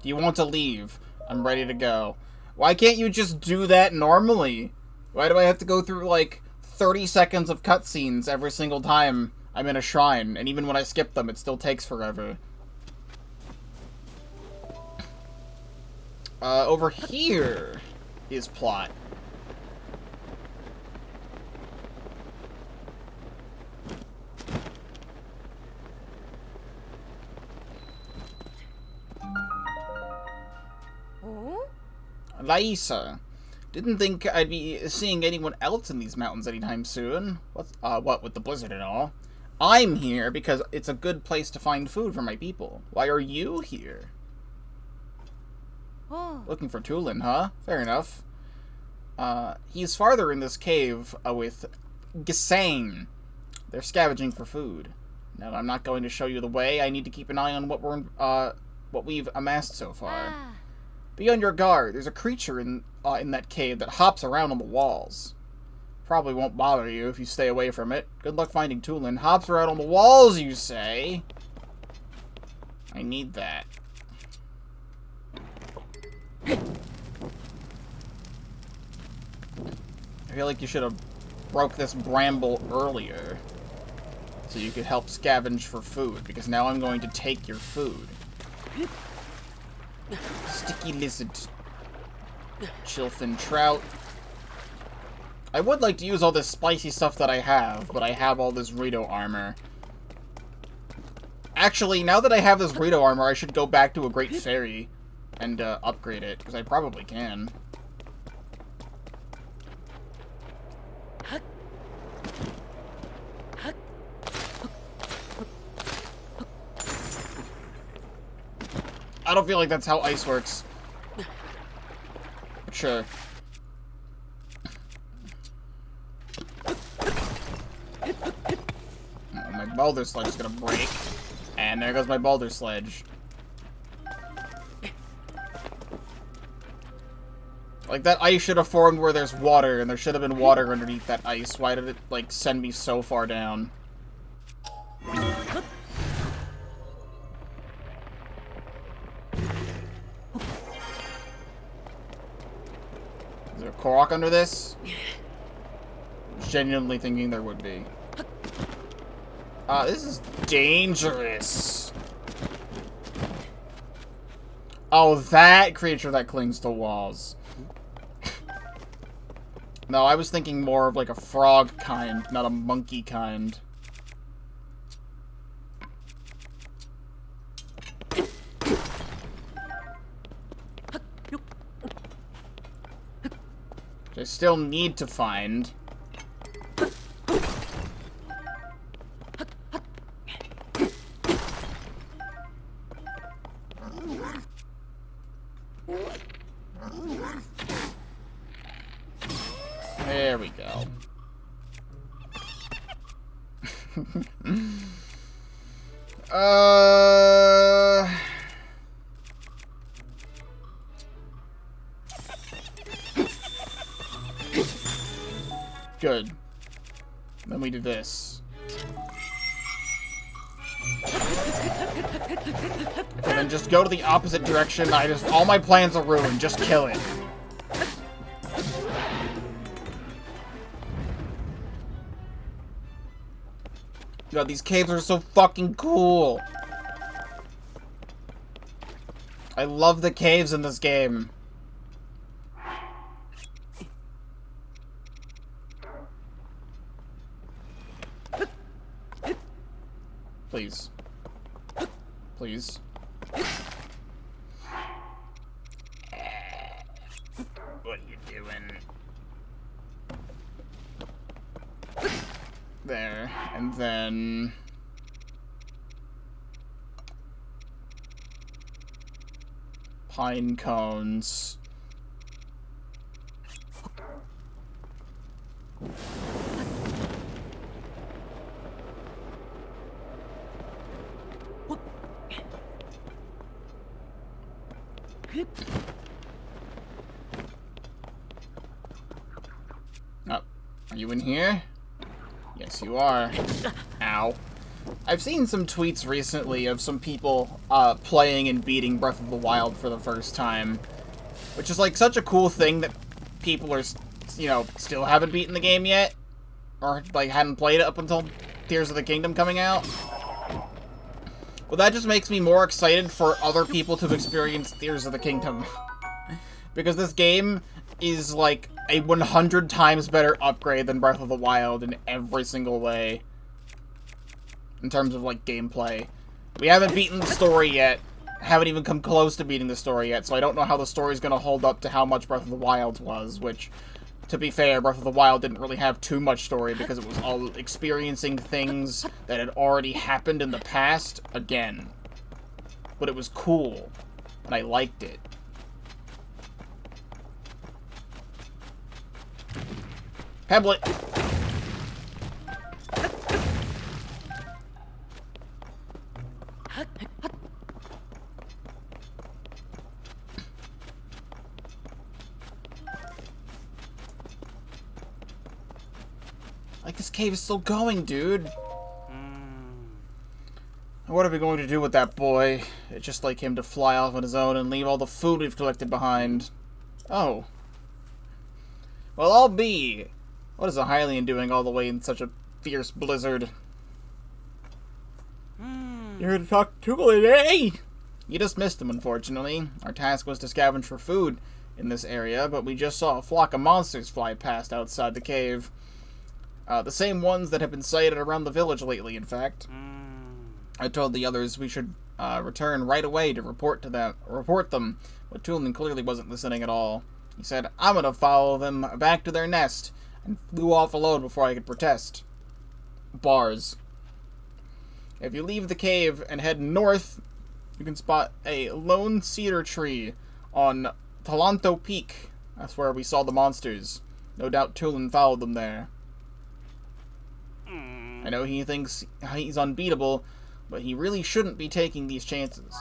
Do you want to leave? I'm ready to go. Why can't you just do that normally? Why do I have to go through, like, 30 seconds of cutscenes every single time I'm in a shrine? And even when I skip them, it still takes forever. Over here is plot. Laisa. Didn't think I'd be seeing anyone else in these mountains anytime soon. What with the blizzard and all? I'm here because it's a good place to find food for my people. Why are you here? Looking for Tulin, huh? Fair enough. He's farther in this cave with Gisane. They're scavenging for food. Now, I'm not going to show you the way. I need to keep an eye on what we've amassed so far. Be on your guard. There's a creature in that cave that hops around on the walls. Probably won't bother you if you stay away from it. Good luck finding Tulin. Hops around on the walls, you say? I need that. I feel like you should have broke this bramble earlier so you could help scavenge for food, because now I'm going to take your food. Sticky lizard. Chillfin trout. I would like to use all this spicy stuff that I have, but I have all this Rito armor. Actually, now that I have this Rito armor, I should go back to a Great Fairy and upgrade it, because I probably can. I don't feel like that's how ice works. But sure. Oh, my boulder sledge is gonna break. And there goes my boulder sledge. Like, that ice should have formed where there's water, and there should have been water underneath that ice. Why did it, like, send me so far down? Is there a Korok under this? Genuinely thinking there would be. This is dangerous. Oh, that creature that clings to walls. No, I was thinking more of like a frog kind, not a monkey kind. Which I still need to find. There we go. Good. Then we do this. And then just go to the opposite direction. All my plans are ruined. Just kill it. God, these caves are so fucking cool. I love the caves in this game. Please. Please. What are you doing? There. And then... pine cones. Oh, are you in here? Yes, you are. Ow. I've seen some tweets recently of some people playing and beating Breath of the Wild for the first time, which is like such a cool thing that people are, you know, still haven't beaten the game yet, or like hadn't played it up until Tears of the Kingdom coming out. Well, that just makes me more excited for other people to experience Tears of the Kingdom, because this game is like a 100 times better upgrade than Breath of the Wild in every single way. In terms of, like, gameplay. We haven't beaten the story yet. Haven't even come close to beating the story yet, so I don't know how the story's gonna hold up to how much Breath of the Wild was, which, to be fair, Breath of the Wild didn't really have too much story because it was all experiencing things that had already happened in the past again. But it was cool, and I liked it. Pebble. Like, this cave is still going, dude. What are we going to do with that boy? It's just like him to fly off on his own and leave all the food we've collected behind. Oh. Well, I'll be. What is a Hylian doing all the way in such a fierce blizzard? You're here to talk to Tulin, eh? You just missed him, unfortunately. Our task was to scavenge for food in this area, but we just saw a flock of monsters fly past outside the cave. The same ones that have been sighted around the village lately, in fact. I told the others we should return right away to report them, but Tulin clearly wasn't listening at all. He said, I'm gonna follow them back to their nest, and flew off alone before I could protest. Bars. If you leave the cave and head north, you can spot a lone cedar tree on Talanto Peak. That's where we saw the monsters. No doubt Tulin followed them there. I know he thinks he's unbeatable, but he really shouldn't be taking these chances.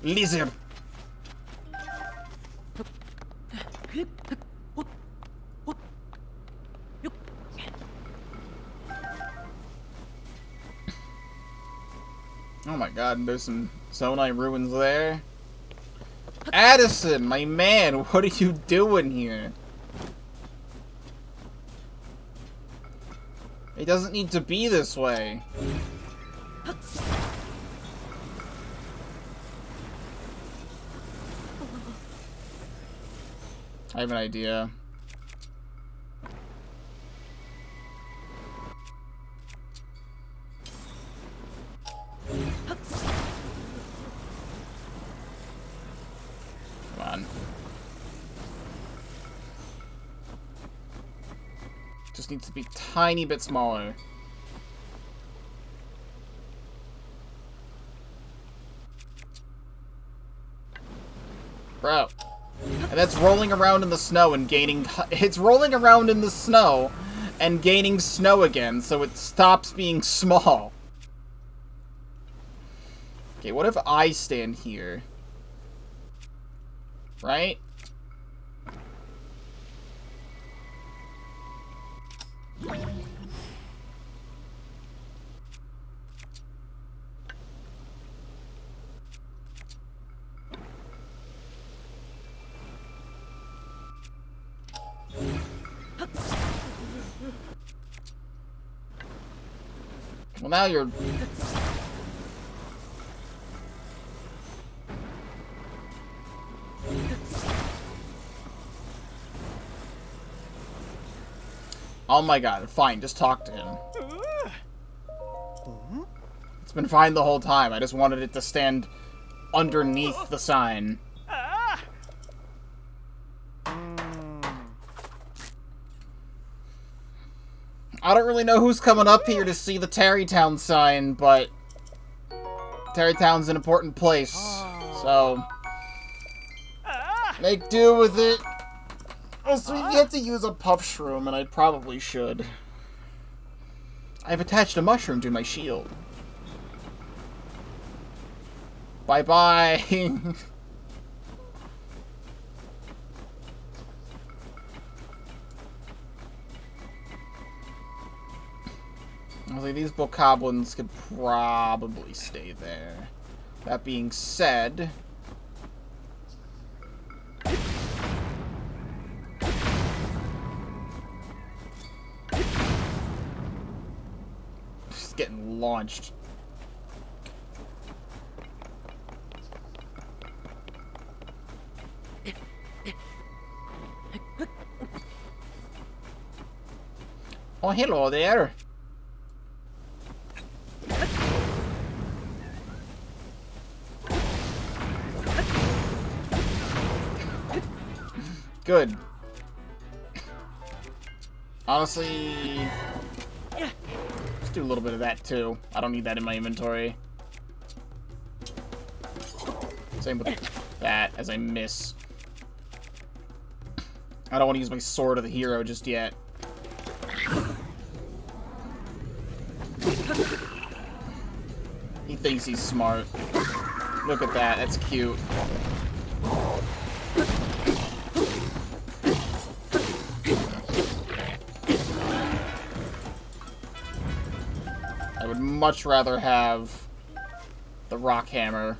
Lizard! Oh my god, there's some Zonai ruins there. Addison, my man, what are you doing here? It doesn't need to be this way. I have an idea. Come on. Just needs to be a tiny bit smaller. Bro. And that's rolling around in the snow and gaining... It's rolling around in the snow and gaining snow again, so it stops being small. Okay, what if I stand here? Right? Well, now you're... Oh my god, fine, just talk to him. It's been fine the whole time, I just wanted it to stand underneath the sign. I don't really know who's coming up here to see the Tarrytown sign, but Tarrytown's an important place, so make do with it. Also, we've yet to use a puff shroom, and I probably should. I've attached a mushroom to my shield. Bye-bye! Honestly, these bokoblins could probably stay there. That being said... Just getting launched. Oh, hello there. Good. Honestly, let's do a little bit of that too. I don't need that in my inventory. Same with that, as I miss. I don't want to use my Sword of the Hero just yet. He thinks he's smart. Look at that, that's cute. I would much rather have the rock hammer.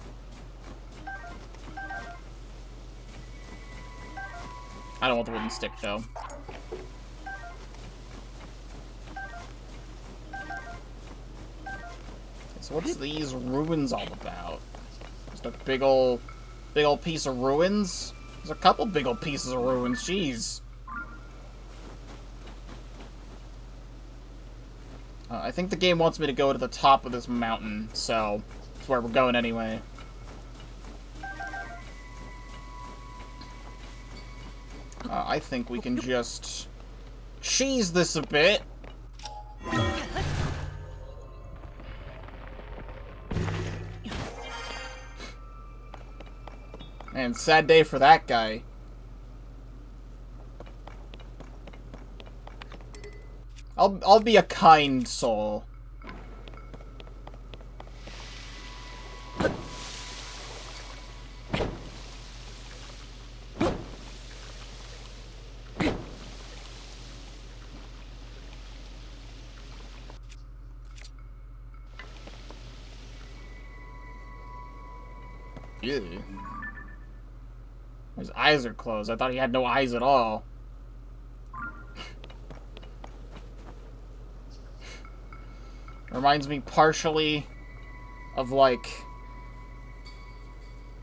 I don't want the wooden stick, though. So what's these ruins all about? Just a big ol' piece of ruins? There's a couple big ol' pieces of ruins, jeez. I think the game wants me to go to the top of this mountain, so that's where we're going anyway. I think we can just cheese this a bit. Man, sad day for that guy. I'll be a kind soul. Ew. His eyes are closed. I thought he had no eyes at all. Reminds me partially of, like,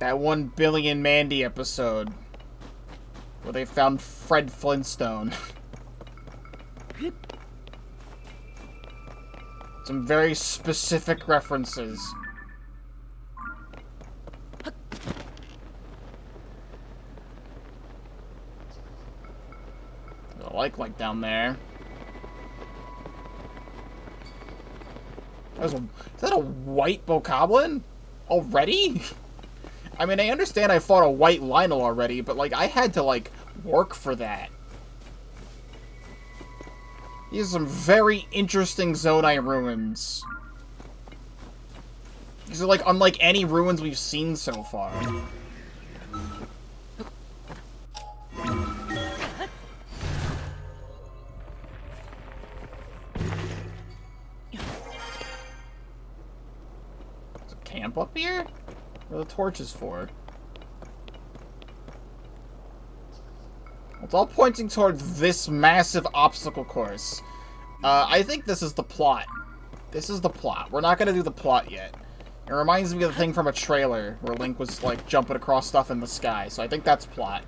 that 1 Billion Mandy episode where they found Fred Flintstone. Some very specific references. Like down there. Is that a white bokoblin? Already? I mean, I understand I fought a white Lionel already, but, like, I had to, like, work for that. These are some very interesting Zonai ruins. These are, like, unlike any ruins we've seen so far. Camp up here? What are the torches for? It's all pointing towards this massive obstacle course. I think this is the plot. This is the plot. We're not gonna do the plot yet. It reminds me of the thing from a trailer where Link was, like, jumping across stuff in the sky, so I think that's plot.